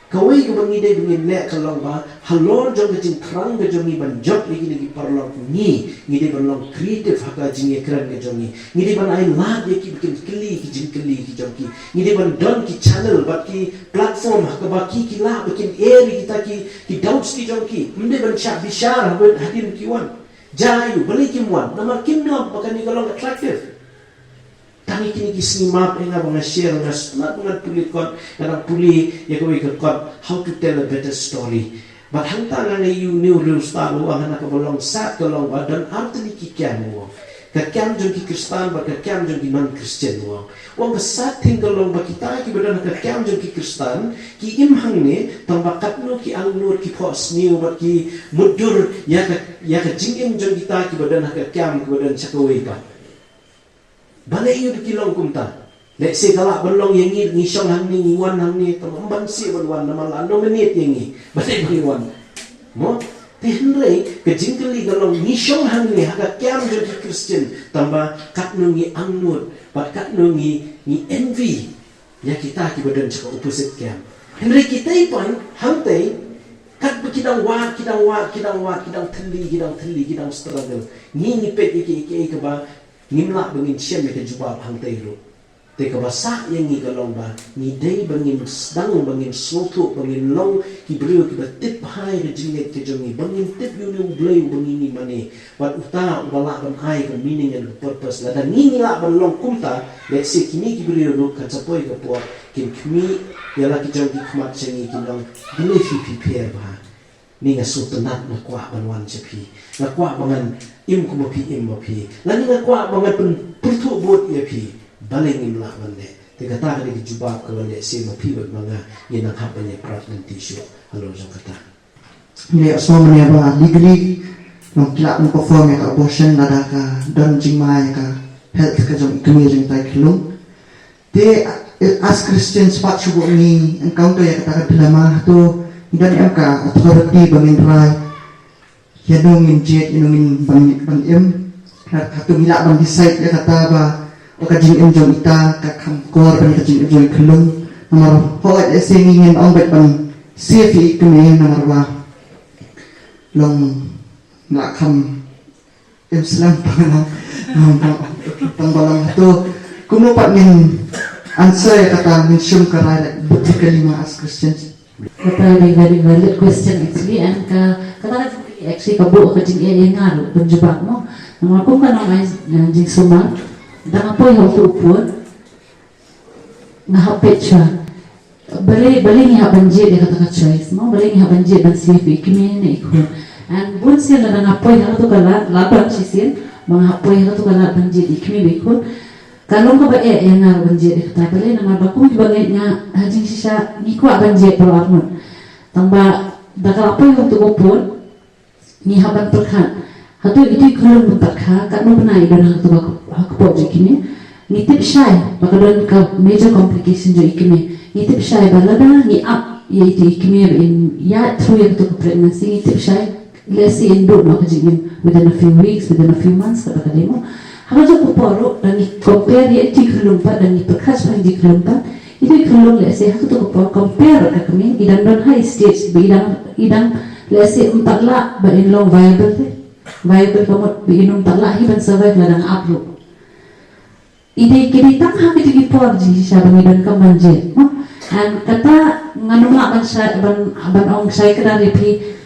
kawai ka bangi dai bangin le kalong ba halor jong ka jing krang ka jongi ban job ni parlok ni dai ban long creative haka jing ekran ka jongi ni dai ban ai la de ki bikin kli ki jongi ni dai ban don ki channel but ki platform haka ba ki la bikin eri kita ki doubts ki jongi mde ban sha bishar hadir ki wan jayu balik ki wan namar kim no bakan ni kalong attractive tangi kini ki snimap enga banga share nga snat nga puli kon nga puli ya ko ikot how to tell a better story but hanta nga you new rules ta lo ang na ka bolong sat ka long ba dan artni ki kyan mo ka kyan jong ki kristan ba ka kyan jong ki non christian mo wang ka sat tinggal long ba kita ki badan ka kyan jong ki kristan ki imhang ne tambakat no ki angnur ki pos new ba ki mudur ya ka jingim jong kita ki badan ka kyan ki badan chakawai ba balai yu kilong kumta let's say kala belong yang ni song hang ni wan hang ni tamban si wan nama la no menit yang ni balai ni wan mo tenlei ke jingkeli galong ni song hang ni haga kyam jadi Christian tamba kat nungi angnut pat kat nungi ni envy ya kita ki badan cakap opposite kyam henry kita ipan hang tei kat kidang teli kidang struggle ni pet ki ba ngimla bangin siya me kejubab hang tayro te ka basa yang ni galong ba ni day bangin sedang bangin soto bangin long ki brio ki batip hai ke jinget ke jongi bangin tip yu ni blay bangin ni mane wat uta wala ban hai ka meaning and purpose la dan ni la ban long kumta let's say kini ki brio ro ka chapoy ka po kin kmi yala ki jongi kmat chengi ki long believe prepare ba ni nga sutanat na kwa banwan chapi na kwa bangan im kumapi lani nga kwa bangan purtu bot ya pi baling im la bande te kata ka di jubab ka bande si mapi bot mga ginang hapan ya prat ng tisyo halo jang kata ni asma mani ba legally long kila long perform ya ka abortion nada ka don jingma ya ka health ka jong ikmi jing tai klung te as Christians pat subo ni encounter ya kata dilema tu dan MK authority bangin rai ya dongin jet inungin bang em hatu mila bang decide ya kata ba oka jing em jong ita ka kam kor bang ka jing em jong klung nomor ho at singing on bet bang CFI ikmi nomor ba long nak kam Islam pangbalang tu kuno pat min answer ya kata mention karai bukti kelima as Christians. Very valid question actually, and kata actually kabu ka jing e ngaru penjebak mo nang ako ka nang jing suma dang apoy ho tu pun ngahapet siya bali ni habanje de kata choice mo bali ni habanje ban sifi kimi ne ikun and bun siya na dang apoy ha tu kala laban sisin mga apoy ha tu kala banje di kimi ikun kalau kau baik yang ngaruh banjir kita boleh nama baku sebagai hajing sisa ni kuat banjir kalau armun tambah dakal apa yang tu pun ni haban terkan hatu itu kalau bertakha kan mana idan hatu hak project ini ni tip shy bakalan ka major complication jo ikime ni tip shy balada ni up yaitu ikime in ya through yang tu pregnancy ni tip shy let's say in do no hajing within a few weeks within a few months kata kademo Halo jauh poro dan compare dia di kelumpa dan di perkas paling di kelumpa itu kelum lese aku tu compare ke kami idang don high stage idang lese 4 la ba in long viable kamu binum 4 la hiban survive ladang upload ide kiri tak hak itu por ji siapa idang kamanje and kata nganula ban ong saya kena repi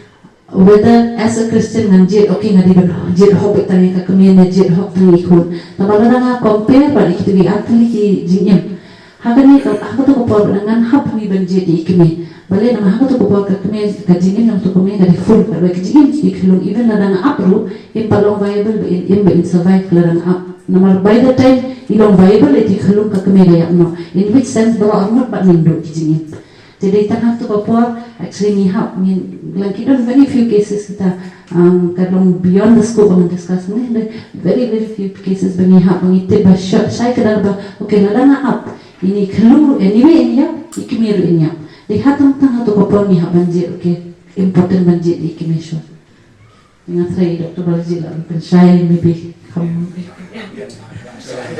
whether as a Christian ngan jet okay ngadi jet hok betani ka kemian jet hok tani ikun tamala nga compare bali kitu gi atli ki jingem hagani ka aku tu ko dengan hap ni banjet ikme bale nama aku tu ko ka kemian ka jingem yang tu kemian dari full ka ki jingem ikhlung even ladang apru in palong viable in survive ladang up nama by the time ilong viable it ikhlung ka kemian ya no in which sense bawa amot ba nindo ki jingem jadi tanah tu kapur actually ni hap ni lagi don very few cases kita kadang beyond the scope of discussing ni very few cases bani hap mengite basya saya kadar ba okay ladang up ini kelu anyway ini ya ikimiru ini ya lihat tentang tu kapur ni hap banjir okay important banjir ikimisho ingat saya Dr. Barzila bukan saya maybe kamu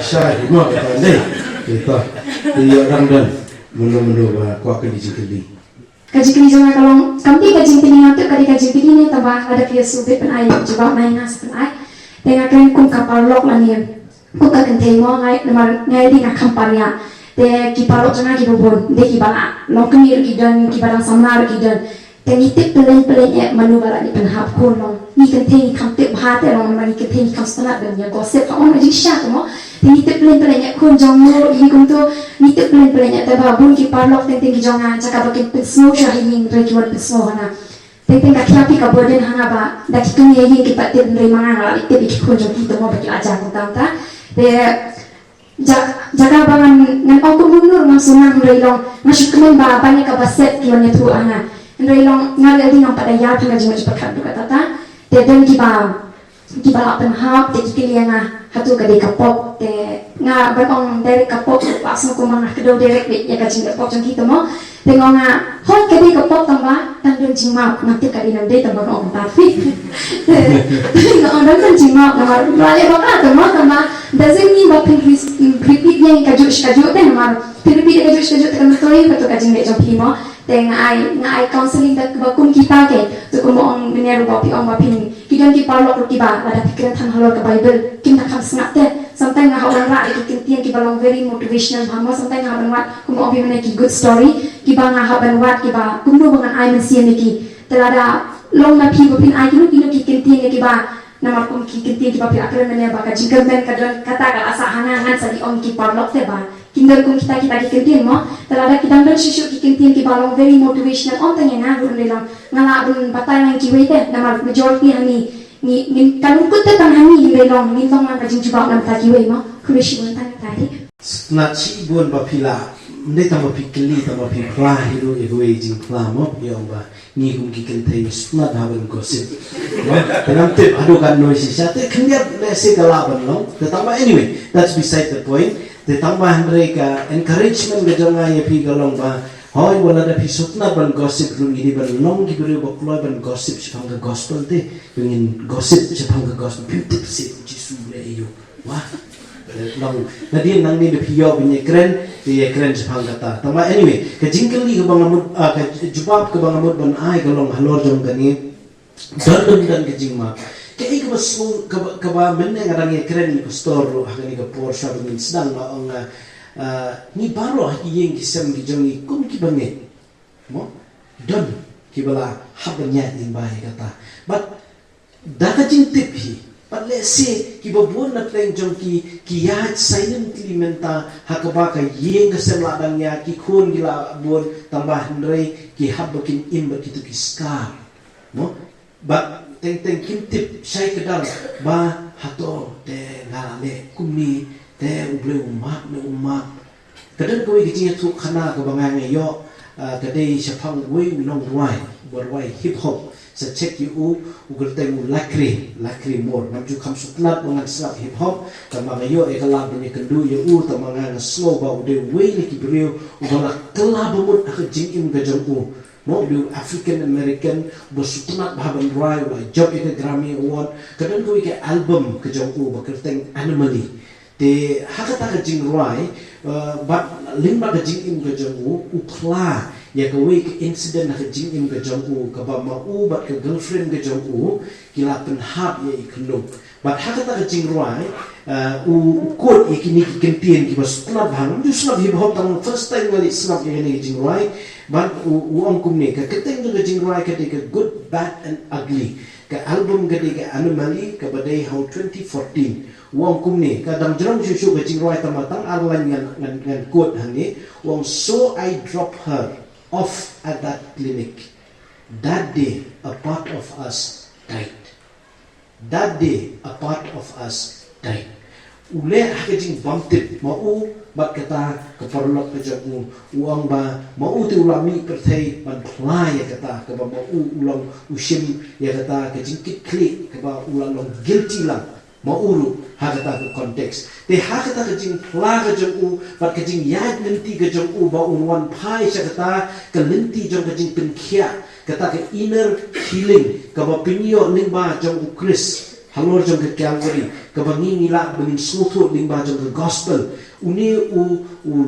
Syai mo ka pandai kita dia orang dan mulu kuat ke digitally. Kaji kini jangan kalau kami kaji kini ngatur kali kaji kini ni tambah ada via subit pen ai jawab main ngas pen ai tengah kan kum kapal lok lanian kum ka kenteng mo ngai nama ngai di ngakam paria te kipalok jangan kibubun de kibala lokmir kidan kibalang samnar kidan tengi tip pelen manu bala ni pen hap kun long ni kenteng kam tip hat long mani kenteng kam stana dan ya gosip ka on aji syak mo tengi tip pelen kun jongmo i kum tu ni tip pelen te babun ki parlok teng ki jonga jaka bakin pesmo shahin rekiwan pesmo hana teng ka kiapi ka boden hana ba da ki kun ye ki patit nri manga la tip ki kun jong ki to mo baki aja ko ta te jaga bangan ngan aku mundur masunang reilong masuk kemen ba banyak ka baset ki wanya tu ana reilong ngal di ngam pada ya tengah jeng cepat tu kata ta te den ki ba lapen hap te ki lianga hatu ka de kapok te nga berong dari kapok pas ko mangah kedo derek ya ka jing kapok jang kita mo te nga hot ka de kapok tamba tandun jing ma nanti ka dinam de tamba ong ta fi te nga dan jing ma na rale ba ka tamba doesn't mean what repeat yang ka jush te mar repeat ka jush te kan toi ka to ka jing de jong pimo te ngai counseling tak bakum kita ke tu ko mo ang meneru ba pi ong ba pin kidan ki parlok ki ba ada pikiran than halor ka bible kim na kam snap te sometimes nga hawan ra ki kintian ki balong very motivational bhamo sometimes nga haban wat ko mo bi mene ki good story ki ba nga haban wat ki ba kumno bangan ai men sian ki telada long na pi bo pin ai ki kintian ki ba namar kum ki kintian ki ba pi akren mene ba ka jingker men ka don kata ka asa hana ngan sa di ong ki parlok te ba kindar kum kita ki kintian mo telada ki dan shishu ki kintian ki balong very motivational on tanya na gun lelang ngala bun batai nang ki wete namar majority hani ni kanun kut te tang hani lelang ni long nang ka jing juba nam ta ki we mo kulishi bun tang tadi na chi buon ba pila Mendai tambah pikirli tambah piklah hidu egoe jing plamo yang ba ni kum kiken thai sunat haban gosip. Dalam tip adu kan noise sate kendiat lesi kalaban long. Tetambah anyway, that's beside the point. Tetambah mereka encouragement gajonga ya pi galong ba hoy wala da pi sunat ban gosip rung ini ban long ki beri bakloi ban gosip sepang ke gospel te ingin gosip sepang ke gospel tip si jisu le iyo. Wah. Long nadin nang ni piyo binye keren di keren sepang kata. Tambah anyway, ke jingkeli ke bangamut ke jubab ke bangamut ban ai galong halor jong gani dandum dan ke jingma. Ke ik basu ke ba menne ngadang ye keren ni pastor ro hakani ke Porsche bin sedang ma ong ni baro yeng kisam ki jong ni kum ki bange. Mo don ki bala habnya din bai kata. But daka jing tip hi but let's say ki babon na pleng jong ki yat silently menta hakaba ka yeng kasem la dang ya ki khun gila bon tambah ndrei ki habakin imba kitu ki skar mo but teng kim tip sai kedal ba hato te ngale kumni te uble umat ne umat kadang koi ki tu khana ka bangang yo kadai shapang wei nong ruai borwai hip hop sa check you ugerteng lakri more namju kam suknat mangan slap hip hop kamanga yo ekala bani kendu yo tamanga slow ba ude way ni kibriu ubala kala bamut ak jing im gajang mo du African American bosuknat bahaban rai ba job ek Grammy Award kadang ko ke album gajang bakerteng anomaly te hakata jing rai but limba jing im gajang ukla ya ke week incident na jing im ke jong ka ba ma bat ke girlfriend ke jong kila penhap ya iklum but hakata ke jing ruai kot ikini ki kentien ki bas klab hang ju snap hip hop tang first time wali snap ya ni jing ruai but ong kum ne ka keteng ke jing ruai ke good bad and ugly ke album ke anomaly ke badai how 2014 wong kum ne ka dang jrong ju ke jing ruai tamatang arlan ngan kot hangi wong so I drop her off at that clinic. That day, a part of us died. That day, a part of us died. Ule hakajing bamtip mau bat kata keperlok kejamu uang ba mau tu ulami perthai ban plai ya kata ke ba mau ulang usim ya kata kejingkit klik ke ba ulang guilty lang mau uru hakata ke konteks te hakata kejing pla kejung bat kejing yad nanti kejung ba unwan pai sakata ke lenti jong kejing penkia kata ke inner healing ke ba pinyo lingba jong Chris halor jong ke Calvary ke ba ngila bengin sutu lingba jong ke gospel uni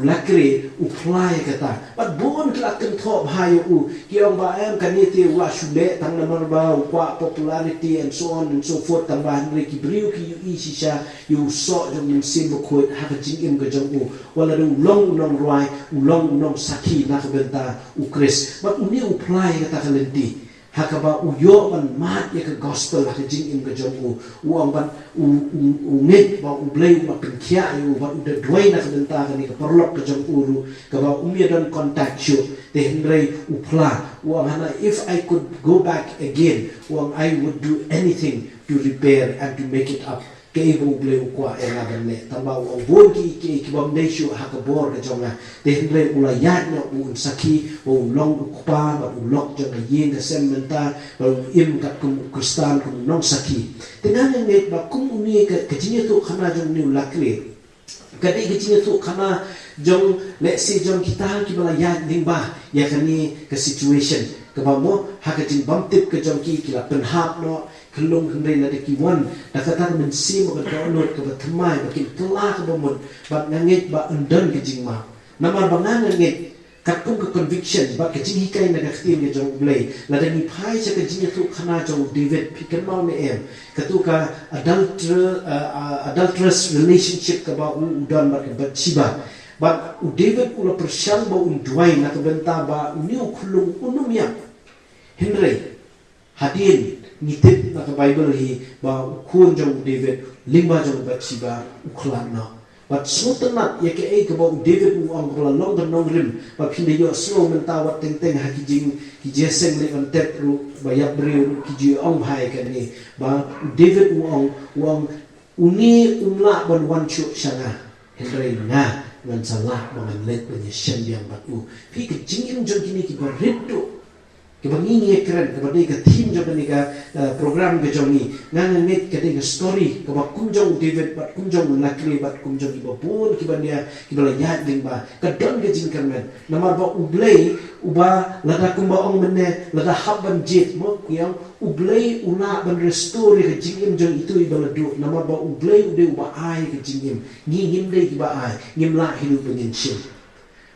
lakre plai kata bat bon klaken thop hayo kiong ba em kanite wa shule tang namar ba kwa popularity and so on and so forth tang ba hre ki briu ki yu shisha yu so jong nim sim ko ha ka jing im ga jong wala du long roi long saki na ka benta Chris bat uni plai kata kalenti hakaba uyo ban mat ya ke gospel ha jing im ga jong uang ban ngit ba blay ba pinkia yu ba de dway na kadenta kani ka perlok ka jong uru ka ba dan contact you te hendrai upla uang hana if I could go back again uang I would do anything to repair and to make it up ke ibu blay kwa era banne tamba uang bon ki bam deshu ha ka bor ka jonga te hendrai ulayat na saki long kupa ba ulok jonga yin ka sementa ba im ka kum kristan kum nong saki tenan ne ba kum uni ka jinya tu khana jong ni lakre kadi ke jinya tu khana jong let's say jong kita ki bala yat ding ba ya kani ke situation ke ba mo ha ka jing bam tip ke jong ki kila penhap no kelung hendai na de ki wan da kata men sim ka download ke ba thamai ba kin kala ka ba mon ba ngangit ba undon ke jing ma namar ba ngangit katung ke conviction ba ke jing hikai na ka khtim ke jong blay la da ni phai cha ke jing tu khana jong David pikan mau ne em katuka adulterous relationship ka ba udon ba ke Bathsheba but David ula persyang ba undwai na ka benta ba ni khulung unumya Henry hadin ngitip na ka Bible hi ba khun jong David lingba jong Bathsheba ukhlana but sultanat ya ke ka ba David ang long dan nong rim ba phinde yo slow mentawat teng hakijing ki jeseng le on tep ru ba yabriu ki ji ong hai ka ni ba David uang uni umla ban wan chu shanga Henry na ngan salah mengalet penyesian yang batu pi ke jingim jong kini ki beridu ke bangi keren ke badai ke tim jong ni ka program ke jong ni ngan net ke ding story ke ba kunjong David bat kunjong lakli bat kunjong iba pun ki bandia ki bala yat ding ba ke don ke jingkan men nama ba ublei uba lada kumba ong menne lada habban jet mo yang ublei una ban restore ke jingim jong itu ibala du nama ba ublei ude uba ai ke jingim ngim dei ki ba ai ngim la hidu penyensin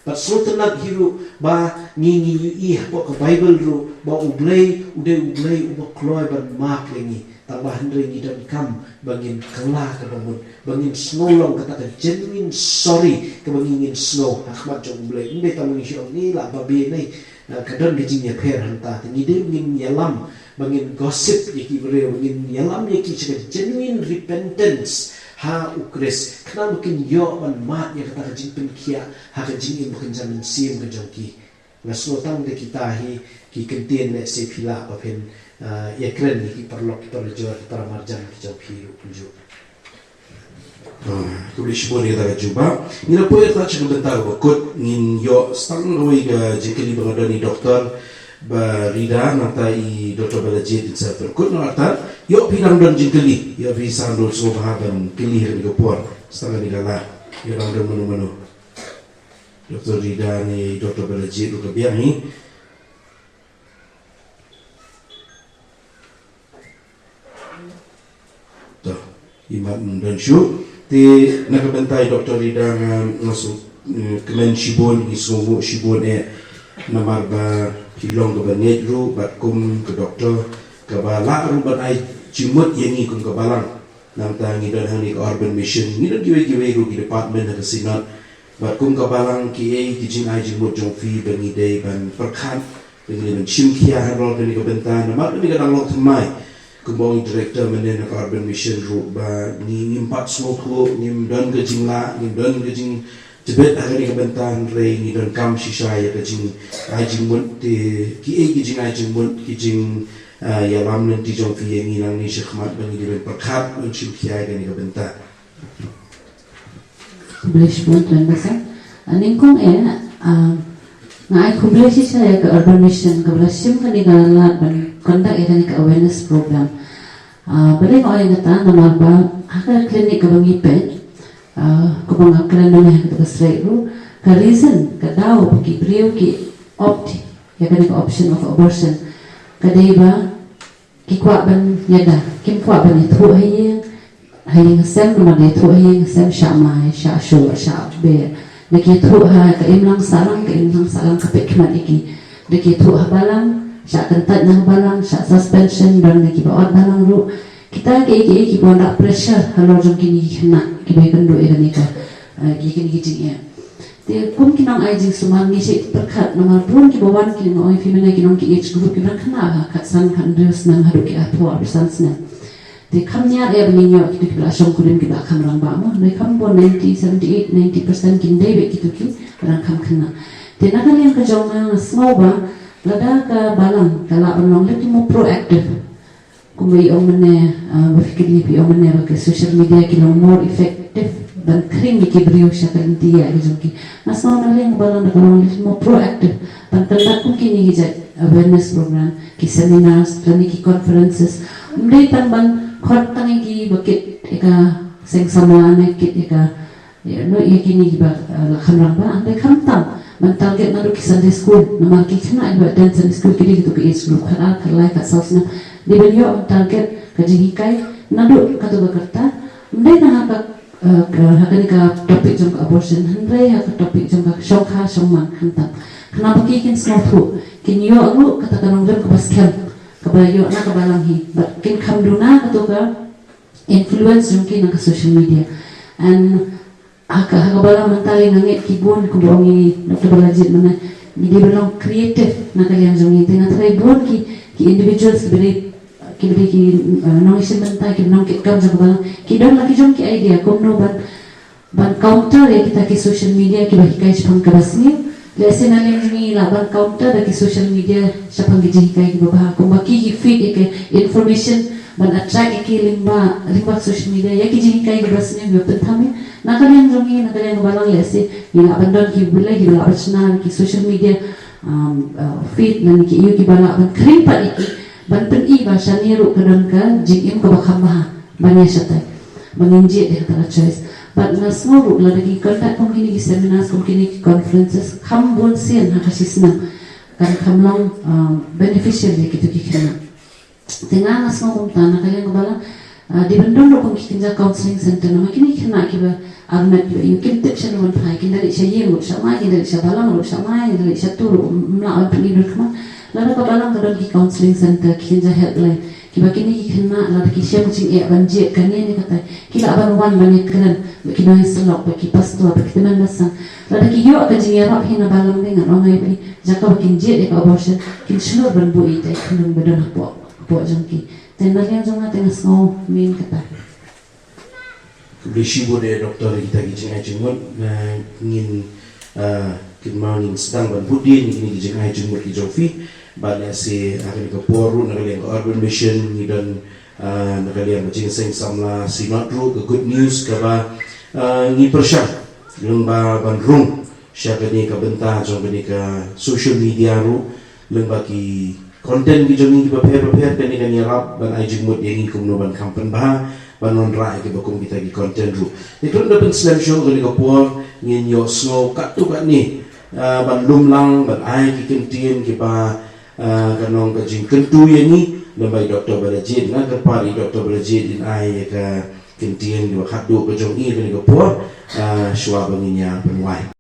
but sultanat hiru ba ngi i po ke bible ru ba ublei ude ublei uba kloy ban mak lengi tambah hendri ngi dan kam bangin kala ke bangun bangin snolong kata genuine sorry ke bangin snow ahmad jong ublei inde tamu siong ni la babi nei kadon gijing ya pher hanta ngi de ngin yalam bangin gossip yaki bere bangin yalam yaki genuine repentance ha ukres kana mungkin yo man mat ya kata jing penkia ha jing bukan jamin sim ke jongki ngaslo tang de kita hi ki kentien le se phila pa pen ya kren ni ki perlo kita jor para marjan ki jongki ruju tulis boleh kita coba ni la poe ta chang bentar ko kot ngin yo stang roi ga jikeli bangadani doktor ba rida nata i doktor balajet insa kot nata yo pinang dan jingkeli yo bisa dol so bahaban pilih hari ke puan setengah ni kala yo lang dan menu doktor rida ni doktor balajet lu ke biang ni toh iman dan syu ti nakabentai doktor rida masuk kemen shibon isu shibon namar ba kilong ke banet ru bat kum ke doktor ke bala ru ban ai cimut yang ni kum ke balang nam tangi dan hani ke urban mission ni dan giwe ru ki department ke sinat bat kum ke balang ki ai ki jing ai jimut jong fi ban ni dei ban perkhan dengan sim kia harol dan ke bentan namar ni kadang long thmai kumbong director menen ke urban mission ru ba ni nimpat smoko nim dan ke jingla nim dan ke jing jebet hari ke bentan rei ni dan kam shisha ya ke jing ai jimut ki ai ki jing ai jimut ki jing ya lam nanti jong fi yang ngilang ni syekmat bagi dia perkat mencium kiai kan ni bentar boleh sebut tuan besar ningkong ngai kumble si saya ke urban mission ke belasim kan ni galat ban kontak ya kan ke awareness program boleh kau yang kata nama apa akal klinik ke bangi pet ke bangaklan nama yang kita straight ru ke reason ke daw ki beliau ki opt ya kan ke option of abortion kadaiba ki kwa ban yada kim kwa ban itu hayeng sem nama itu hayeng sem syamai sya shu sya be deki itu ha ke imlang salang ke pekmat iki deki itu ha balang sya kentat nang balang sya suspension dan deki baot balang ru kita ki bondak pressure halo jong kini kena ki be kendo e kanika ki kini kijing ya te kum kinang ai jing sumang ni si perkat nomor pun ki bawan ki ngoi femina ki nong ki age group ki nak kena ha kat san kan dus nang hadu ki atwa bersans na te kamnya ya beninyo ki ki lasong kulim ki ba kam rang ba mo nei kam bon 78 90% kin dei be ki tu ki rang kam kena te nakal yang ka jong na small ba lada ka balang kala benong le ki mo proactive kumai om mene berfikir ni pi om mene ke social media ki no more effective dan kering ki brio syakal dia ki jongki nasma na leng balang da kono mo proactive dan tanda ku ki ni jat awareness program ki seminars ki conferences mdei tan ban khot tangi ki bakit eka seng samane ki eka no ki ni ba la khamrang ba ande khamtam ban target na ki Sunday school na ki khna ba dance Sunday school ki tu ki age group khara khalai ka sosna di beliau target kajihikai nadu kata bekerta mendai na hakani ka topik jong abortion hendai ka topik jong shongkha shongman hantam kenapa kikin snofu kin yo alu kata kanong jam ke baskem ke bayo na ke balanghi but kin kamduna kata ka influence jong kin ke social media and haka balang mentai ngangit kibun kubongi dokter balajit mana di belong creative na kalian jong itu na try bon ki individuals beri kibri ki nong isim bentai ki nong kit kam jang ki don lagi jong ki idea komno ban counter ya kita ki social media ki bahi kai spang ka basni lesen alem ni la ban counter da ki social media sapang ki jikai ki babah ko baki ki feed ke information ban attract ki limba social media ya ki jing kai bas ne be thame na kalian jongi na kalian balang lese ila abandon ki bula ki bala archna ki social media feed nan ki yu ki bala ban kring pa iki ban pen I ba shani ru kadon ka jing im ko bakham ba banya shatai menginjit dia kata choice but na semua ru la lagi kontak kom kini ki seminars kom kini ki conferences kham bon sen ha kasi senang kan kham long beneficial dia gitu ki kena tengah na semua kom tanah kalian ko bala di bandung ru kom kinja counseling center na kini kena ki ba armet yu kim tip shan wan phai kin dari shayin ru shamai kin dari shabalang ru shamai dari shatu ru mla wan pini ru khama lalu ko balang kadon ki counseling center kinja helpline kiba kini kena la ki shem ching e banjit kan ni kata kila ban wan banyak keren ki no selok ki pastor ki teman masan la ki yo ka jing ya hina balam dengan orang ai jaka kin je e abortion kin shlur ban bu ite kunung badan po jangki tenang yang jangan tengah snow min kata Beliau boleh doktor kita kijang jenggot ingin kemauan sedang berbudi ini kijang jenggot kijang fi balik si akan ke Poru nakalian ke Urban Mission dan nakalian macam seng samla sinodru ke Good News ke ni persyak lembah bandrung siapa ni ke bentah jom ni ke social media ru lembah ki konten kijang ni berper dan ni kan yarap dan jenggot yang ingin kumnoban kampen bah banon rai ke bakum kita ki konten ru itu dapat slam show ke Por ngin yo snow kat tu kat ni ban lumlang ban ai ki kentin ki ba kanong ka jing kentu yang ni lembai Dr. Balajid dengan kepari Dr. Balajid din ai ka kentin di khadu ke jong I ke Por shwa banginya penwai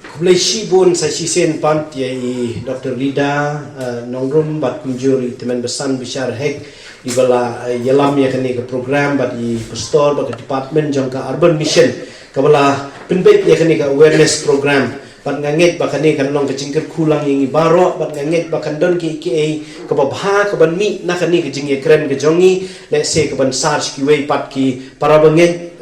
Kublaishi bon sa sisen pant yai Dr. Rida nongrum bat kunjuri teman besan bisyar hek di bala yalam ya kini ke program bat di pastor bat ke department jangka Urban Mission ke bala penbet ya kini ke awareness program bat nganget bakani kan long kecingker kulang yang ibaro bat nganget bakan don ki ke babha ke ban mi na kani ke jing ye kren ke jongi let's say ke ban sars ki wei pat ki para banget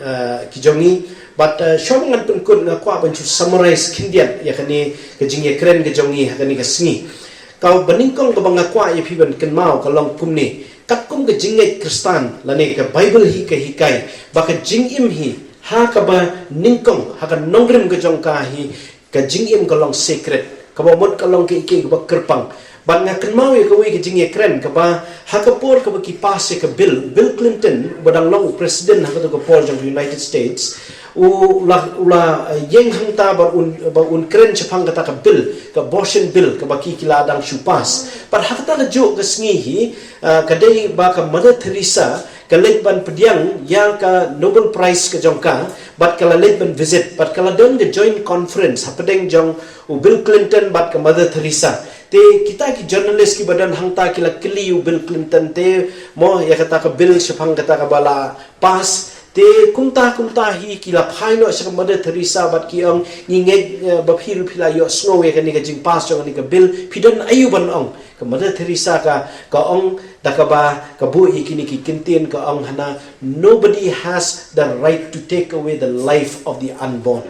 ki jongi but shomangan pun kun na kwa ban chu summarize kindian ya kani ke jing ye kren ke jongi kani ke sngi kau beningkong ke banga kwa ye pi ban ken mau ka long pum ni kat kum ke jingai kristan lane ke bible hi ke hikai baka jingim hi ha ka ba ningkong ha ka nongrim ke jongka hi ka jingim ka long secret ka ba mot ka long ke ke ba kerpang ban nga kan mau ye ka wi ke jingai kren ka ba ha ka por ka ba ki pass ke Bill Clinton badang long president ha ka to ka por jong United States ula yeng hangta ba un kren chapang kata ka bill ka abortion bill ka baki kiladang shupas par hakta ka jo ka sngi kadai ba ka Mother Teresa ka ban pediang yang ka Nobel Prize ka jongka bat kala ban visit bat kala don the joint conference hapedeng jong Bill Clinton bat ka Mother Teresa te kita ki journalist ki badan hangta kila kili Bill Clinton te mo ya kata ka bill chapang kata ka bala pas te kumta hi kila phaino sa Mother Teresa bat ki ang ngingeg baphiru phila yo snow ye kani ka jing pas jong ni ka bill pidon ayuban ong ka Mother Teresa ka ong dakaba ka bu ikini ki kintin ka ong hana nobody has the right to take away the life of the unborn.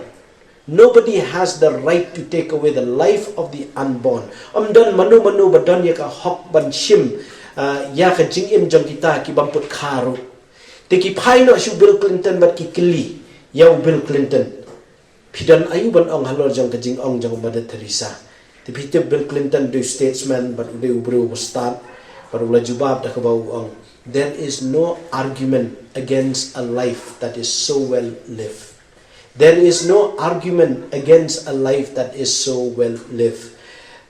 Nobody has the right to take away the life of the unborn. Don manu badon ya ka hok ban shim ya ka jing im jong kita ki bamput kharu teki phaino shu Bill Clinton bat ki kili yau Bill Clinton pidan ayuban ong halor jong ka jing ong jong Mother Teresa te pite Bill Clinton do statesman but ude ubro start but ula jubab da ka bau ong there is no argument against a life that is so well lived. There is no argument against a life that is so well lived.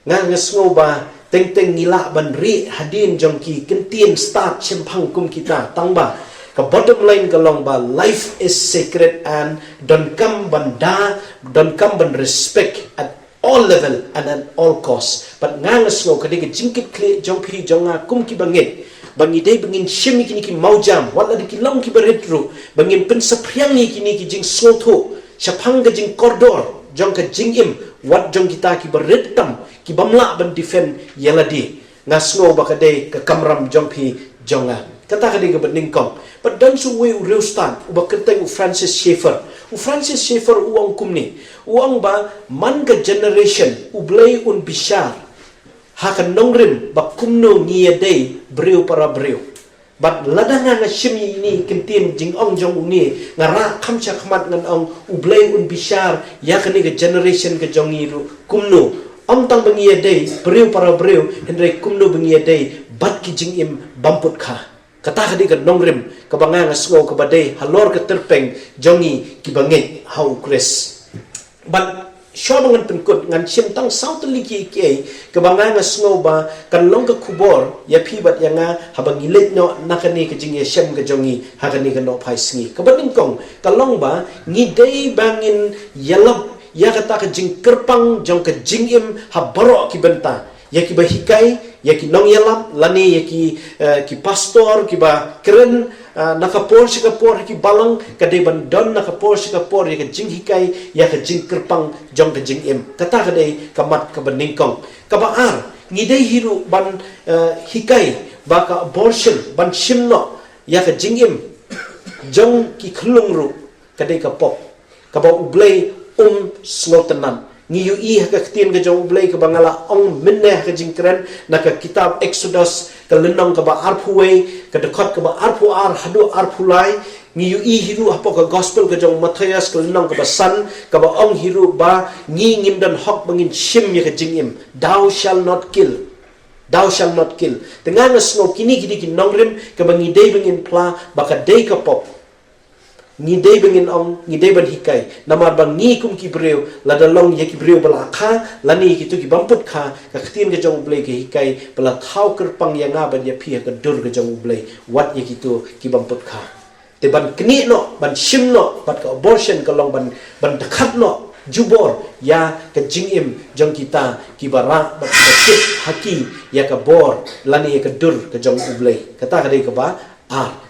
Nga ngasngo ba teng ngila ban ri hadin jong ki kentin start chempang kum kita tangba ka bottom line ka long ba life is sacred and don't come ban respect at all level and at all cost but ngangas ngo kadi ke jingkit kle jong pi jonga kum ki bangit bangi dei bangin shimi kini ki maujam wala di ki long ki beretro bangin pen sapriang ni kini ki jing soto chapang ga jing kordor jong ka jingim wat jong kita ki beretam ki bamla ban defend yaladi ngasngo ba kadai ka kamram jong pi jonga kata kadi ke beningkong but dan suwe reustan uba keteng Francis Schaeffer uang kumni uang ba man ka generation ublay un bishar hakan nongrim bakumno ngia day breu para breu but ladanga nga shimi ini kentin jing ong jong uni ngara kamcha khamat ngan ong ublay un bishar yakni ga generation ga jongiru kumno om tang bangia day breu para breu hendrai kumno bangia day bat ki jing im bamput kha kata kadi ga nongrim ka banga nga sngo ka badai halor ka terpeng jongi ki banget how kres but Syabang pengkut ngan sim tang south liki ke kebanga nga sngo ba kan long ka kubor ya pibat yang habang ilet no nakani ka jing ya syam ka jongi hakani ka no phai sngi kabanin kong kalong ba ngi dei bangin yalap ya kata ka jing kerpang jong ka jing im habaro ki benta ya ki bahikai ya ki nong yalap lani ya ki pastor ki ba keren nakapor sikapor ki balang kadai bandon nakapor sikapor ya ka jing hikai ya ka jing kerpang jong ka jing im kata kadai kamat ka beningkong kabaar ngidai hiru ban hikai ba ka abortion ban shimno ya ka jing im jong ki khlung ru kadai ka pop kaba ublay slotanan ngiyu i ka ktien ka jong ublay ka bangala ong minne ka jing kren naka kitab Exodus ka lenong ka ba arpuwe ka dekat ka ba arpu ar hadu arpulai ngiyu i hiru apo ka gospel ka jong Matthias ka lenong ka ba san ka ba ong hiru ba ngi ngim dan hok bangin shim ya ka jing im thou shall not kill tengah ngasno kini ki nongrim ka bangi dei bangin pla ba ka dei ka pop ni dei bangin ong ni dei ban hikai namar bang ni kum ki breu la dalong ye ki breu bala kha lani ki tu ki bamput kha ka khtin ke jong blei ke hikai bala thau kerpang yang nga ban ya phi ka dur ke jong blei wat ye ki tu ki bamput kha te ban kni no ban shim no bat ka abortion ka long ban takhat no jubor ya ka jing im jong kita ki bara bat ka haki ya ka bor lani ye ka dur ke jong blei kata ka dei ka ba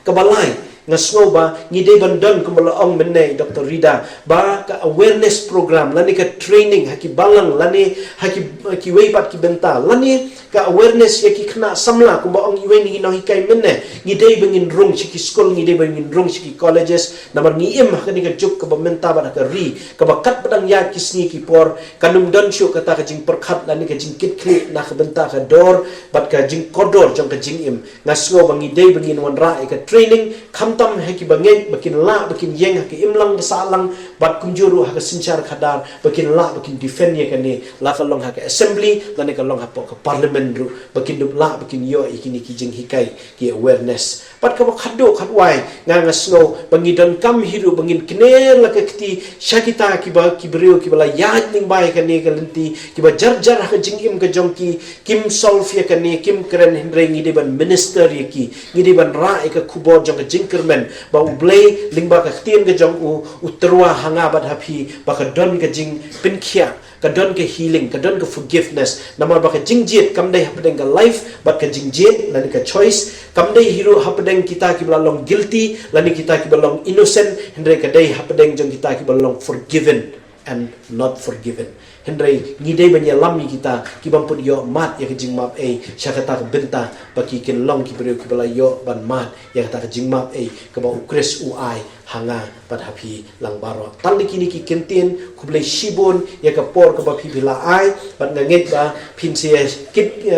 ka balai ngasno ba ni de bandon kumala ong menne Dr. Rida ba ka awareness program lani ka training haki balang lani haki weipat ki benta lani ka awareness yaki khna samla kumba ong iwe ni no hikai menne ni de bangin rung chiki school ni de bangin rung chiki colleges namar ni im hakani ka juk ka benta ba ka ri ka bakat badang ya kisni ki por kanum don shu kata ka jing perkhat lani ka jing kit kli na ka benta ka dor bat ka jing kodor jong ka jing im ngasno bangi de bangin wan ra ka training tam haki bangen bakin la bakin yeng haki imlang salang bat kunjuru haka sinchar khadar bakin la bakin defend ye kani la kalong haka assembly lani kalong hapo ka parliament ru bakin dup la bakin yo ikini ki jing hikai ki awareness bat ka khado khatwai nga snow bangidon kam hiru bangin kner la ka kti shakita ki ba ki brio ki bala yad ning bai kani kalenti ki ba jar haka jing im ka jong ki kim solve ye kani kim kren hindreng ngide ban minister ye ki ngide ban ra ka kubor jong ka jing men ba ublay lingba ka ktien ga jong u terwa hanga bat hapi ba ka don ka jing pinkhia ka don ka healing ka don ka forgiveness namar ba ka jing jet kam dai hapdeng ka life ba ka jing jet lani ka choice kam dai hiro hapdeng kita ki balong guilty lani kita ki balong innocent hendre ka dai hapdeng jong kita ki balong forgiven and not forgiven hendrai ngidei banya lami kita ki bamput yo mat ya jing map syakata ka benta baki ken long ki brio ki bala yo ban mat ya kata ka jing map ka ba ukres uai hanga pat hapi lang baro tang dikini ki kentien ku blai shibon ya ka por ka ba phi bila ai bat nganget ba phin se kit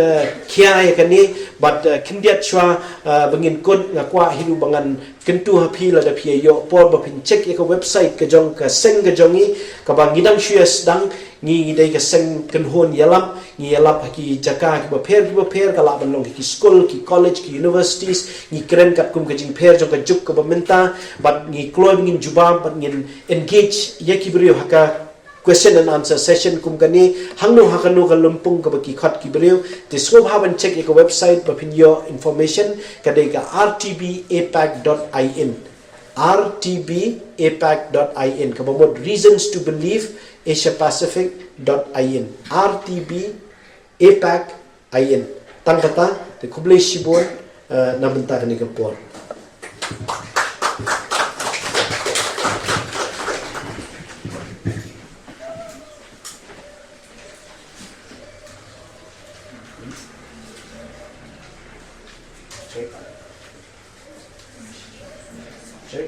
khia ya kani bat kindiat chwa bangin kon ngakwa hiru bangan kentu hapi la da phi yo por ba phin check ya ka website ka jong ka seng ka jongi ka ba ngidang syes dang ngi dai ka seng kan hon yalam ngi yalap haki jaka ki ba pher ka la ban long ki school ki college ki universities ngi kren kat kum ka jing pher jong ka juk ka ba menta bat ngi kloi ngin jubam bat ngin engage yaki brio haka question and answer session kum kani hangno hakano ka lumpung ka ba ki khat ki brio tisco haban check ka website ba pin your information ka dai ka rtbapac.in rtbapac.in ka ba mod reasons to believe asiapacific.in rtbapac.in tang kata te kublai shibon na bentar ni kapor Cek.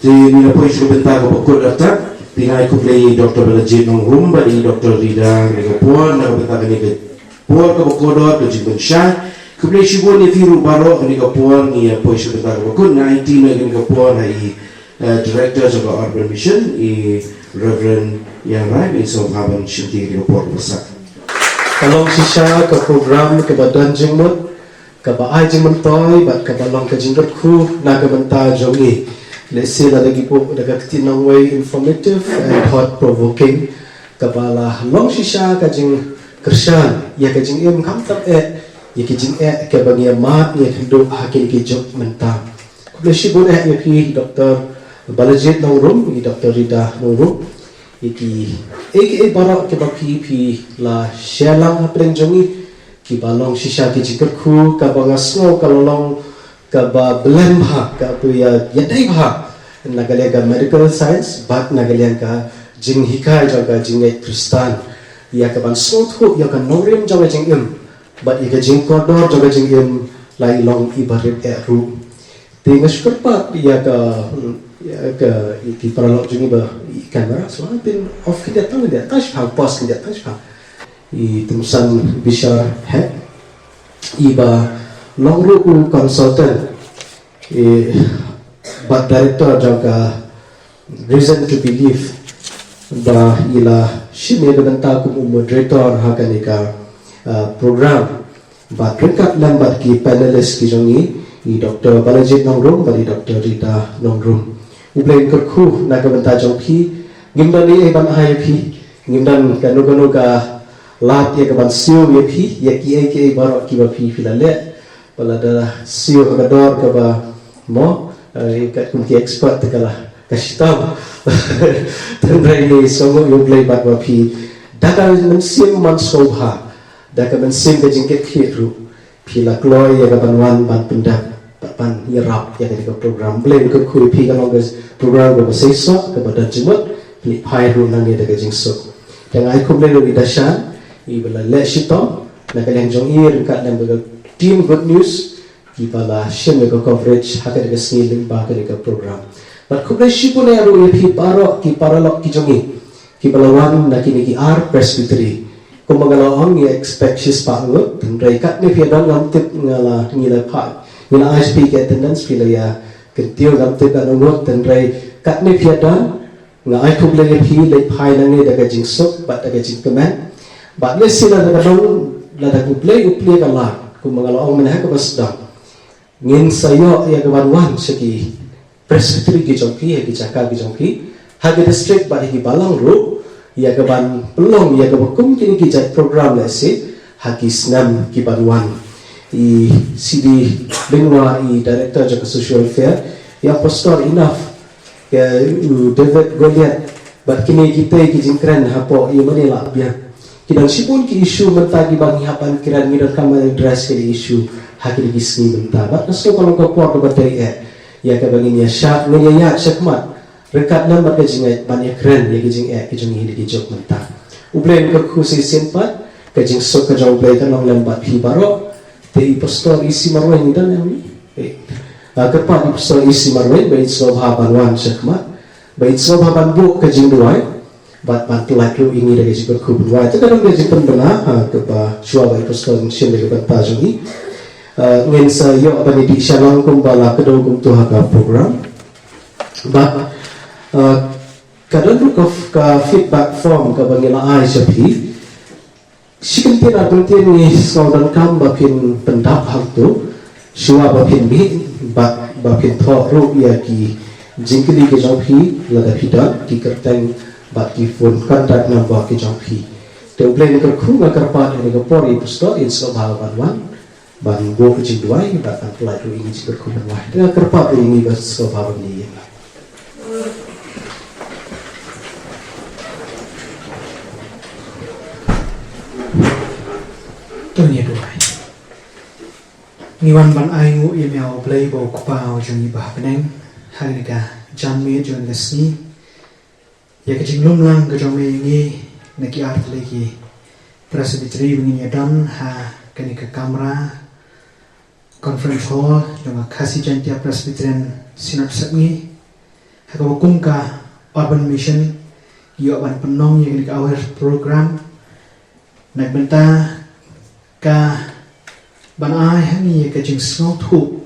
Jadi bila poin sebentar ke pokok data, tinggal aku play Dr. Balajit Nongrum bagi Dr. Rida mereka puan nak berkata ni ke puan ke Bokodor ke Jimbun Syah ke play Shibun ni Firu Baro mereka puan ni apa isu berkata berkut 19 mereka puan hai Director jaga Urban Mission Reverend Yang Rai Besok Haban Shinti mereka puan besar Kalong sisa ke program ke badan jengmut ke baai jengmut toy bat ke balong ke jengmut ku na ke benta jongi let's say lagi po daga tinang way informative and thought provoking ke bala long sisa ke jeng kersan ya ke jeng em kam tap ya ke jeng ke bagi mat ya hidup hakin ke jok menta kuleshi bon ya pi Dr. Balajit Nongrum Dr. Rida Nongrum iki barak ke pi la shalang apreng jongi ki balong sisa ki jikerku ka bangasno kalolong ka ba blend bha ka pu ya yadai bha nagalia ka medical science bat nagalia ka jing hikai jaga jing kristan ya ka ban sothu ya ka norim jaga jing im bat ya ka jing kodor jaga jing im lai long ibarit ru tingas kerpat ya ka ki paralog jungi ba kamera so bin off kita tahu dia touch bang post kita touch bang i tumusan bishar hai iba longru consultant but director jaga reason to believe ba ila shime benta ku moderator hakanika program ba dekat lambat ki panelist ki jongi i Dr. Balajit Nongrum bali Dr. Rida Nongrum ubleng kerku na benta jongpi ngimdan ni ban IP ngimdan kanu ka lat ya kaban siu ya pi ya ki barok ki ba pi filale balada siu ka dor ka ba mo ka kunti expert kala kastam tendrai ni songo yo play ba pi daka men sim man sobha daka men sim ka jingket khiru pi la kloy ya kaban wan ban pindak pan ya rap ya ka program blame ka khu pi ka long program ba seiso ka ba dajimot ni phai ru nang ya daga jingso yang ai khu blame wi dashan ibala le shito na kalian jong ir kat dan baga team good news ibala shin ko coverage hakar ga sniling ba ka program but ko shi ko ne ro pi paro ki paralok ki jongi ki balawan na ki ar presbytery ko magala ong ye expect shis pa ngut trai kat ne phi dan ngam tip ngala ngila pa ngila ISP ke attendance pila ya kentiu ngam tip dan ngut trai kat ne phi dan nga ai ko le phi le phai na ne daga jingsok ba daga jingkemen ba le sila daga dong la daga play ka la ku mangalo men ha ka basda ngin sayo ya ka banwan seki presbytery ki jongki ya ki jaka ki jongki ha ke district ba ki balang ru ya ka ban pelong ya ka bakum kini ki jat program la se ha ki snam ki banwan i CD Lingwa i director jaka social welfare ya pastor enough ya David Goliath ba kini kita ki jingkran hapo i manila biar kidang sipun ki isu mentagi bang hapan kiran ngidon kamar address ki isu hakiri gisni menta bat nasko kalau ko por ko bateri ya ka bangin ya syak ne ya syakmat rekat nam bat jingai ban ya kren ya kijing ki jing hindi ki jok menta ublen ko khusi simpat ka jing sok ka jong play ka long lambat hi baro te pastor isi marwen dan ni kepa di pastor isi marwen bait so haban syakmat bait so haban bu ka jing duai bat bantulah lu ini dari si berkubun wah itu kadang dia jepun benar ke bah suara itu sekarang sih mereka bertajung ini ngin saya apa ni di shalom kumbala kedua kum tuh haga program bat kadang lu ke feedback form ke bangila ai sepi si kentin akuntin ni saudan kam bapin pendap hal tu suara bapin bi bapin thok ru ya ki jingkili ke jauhi lada hidat ki kerteng bagi phone kontak nombor ke jongpi te ubleng ke khu ga karpa ni ke pori pusto in so bhawan ban go ke jidwai ba kan plai ru ini jiber khu ban wah te karpa ru ini ba so bhawan ni Tunya duai ngiwan ban ai ngu email play bo kupao jong ni ba peneng hari ka jamme jon lesni ya kecing lumlang ke jome ini neki art lagi presbytery begini dan ha kini ke kamera conference hall dengan kasih jantia presbyterian sinat sakni ha ka hukum ka urban mission yo ban penong yang di awal program nak benta ka ban ai ni ka jing snot hu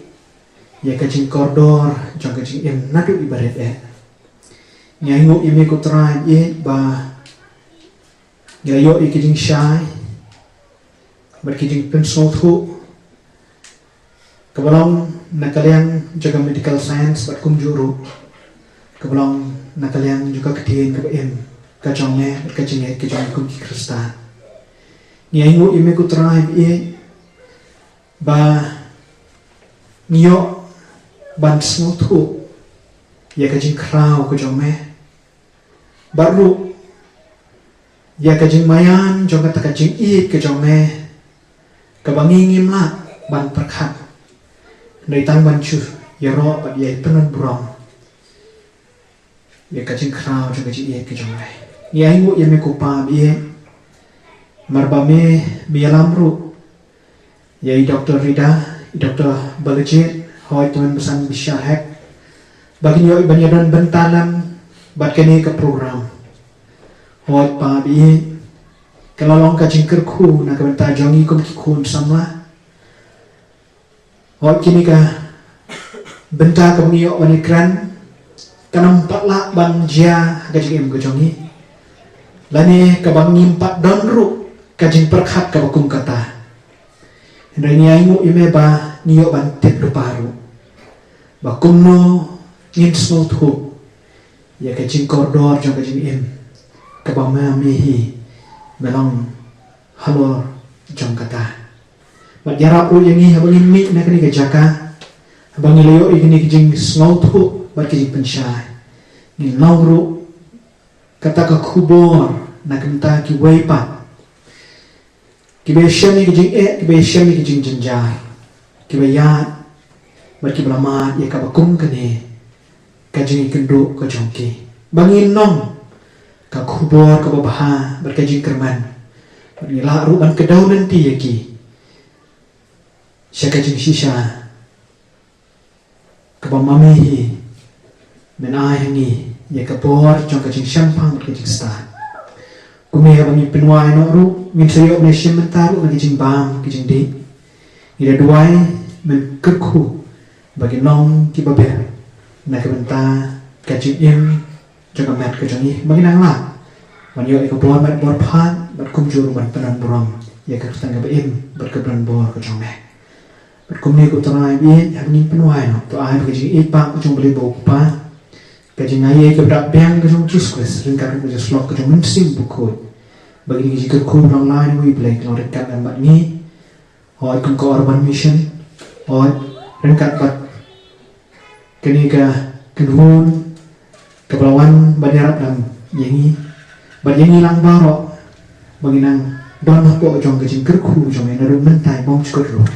ya ka jing koridor jong ka jing em nadu ibarat nyai ngo ime ko trai ye ba yo ik jing shai bar ki jing pen snot hu kebalong nakalian jaga medical science bat kum juru kebalong nakalian juga kedien ke em kacongnya kacingnya kacong kum ki Kristen nyai ngo ime ko trai ye ba nyo ban snot hu ya kajing krau kajong me baru ya kajing mayan jong kata kajing it kajong me kabangingim la ban perkat dari tang ban chu ya ro ba ya penon brong ya kajing krau jong kajing it kajong me ya ingu ya me ko pa ye marba me bialam ru ya Dr. Rida Dr. Balajit hoi teman besan bisa hek bagi nyo ibanyadan bentalam bat kini ke program hoi pa bi kalalong ka jingker ku na ka benta jongi kum ki kun samla hoi kini ka benta ka ngiyo banikran kanam patla ban jia ka jing em ka jongi lani ka bang ngimpat donru ka jing perkhat ka bakum kata Rani aingu ime ba niyo ban tet paru ba kumno ngin snot hu ya ka jing koridor jong ka jing em ka ba ma mehi melong halor jong kata ba jarap ru yangi habangin mi na kani ka jaka habang leyo igni ka jing snot hu ba ka jing pensyai ni lauru kata ka kubor na kanta ki waipa kibesya ni kijing kibesya ni kijing jenjai kibayat berkiblamat ya kabakum kene kajing kenduk kajongki bangin nong ka kubor ka babaha berkajing kerman bangila ruban kedau nanti yaki syakajing sisa kabamamihi menai ni ya kabor jong kajing syampang berkajing stan kumeh bangi penuai no ru min sayo ne shimentaru na kijing bam kijing di ida duai men kerku bagi nong ki baber na kebenta kajing im jaga mat kajing bagi nang la man yo iko bor mat bor phan bat kum juru ban penan buram ya ka tanga ba im bat kebran bor kajing me bat kum ne ko trai bi ya ni penuai no to ai kajing i pa kajing beli bo pa kajing ai ke brak bang kajing juskus ringkar ko slok kajing men sim buku bagi ni jika ku online we black no rekat dan bat ni hoi kun ko urban mission hoi rekat bat kini ka kenhun kebelawan banyarat dan yangi bat yangi lang baro bagi nang don ko jong kajing kerku jong ena ru mentai bom chukro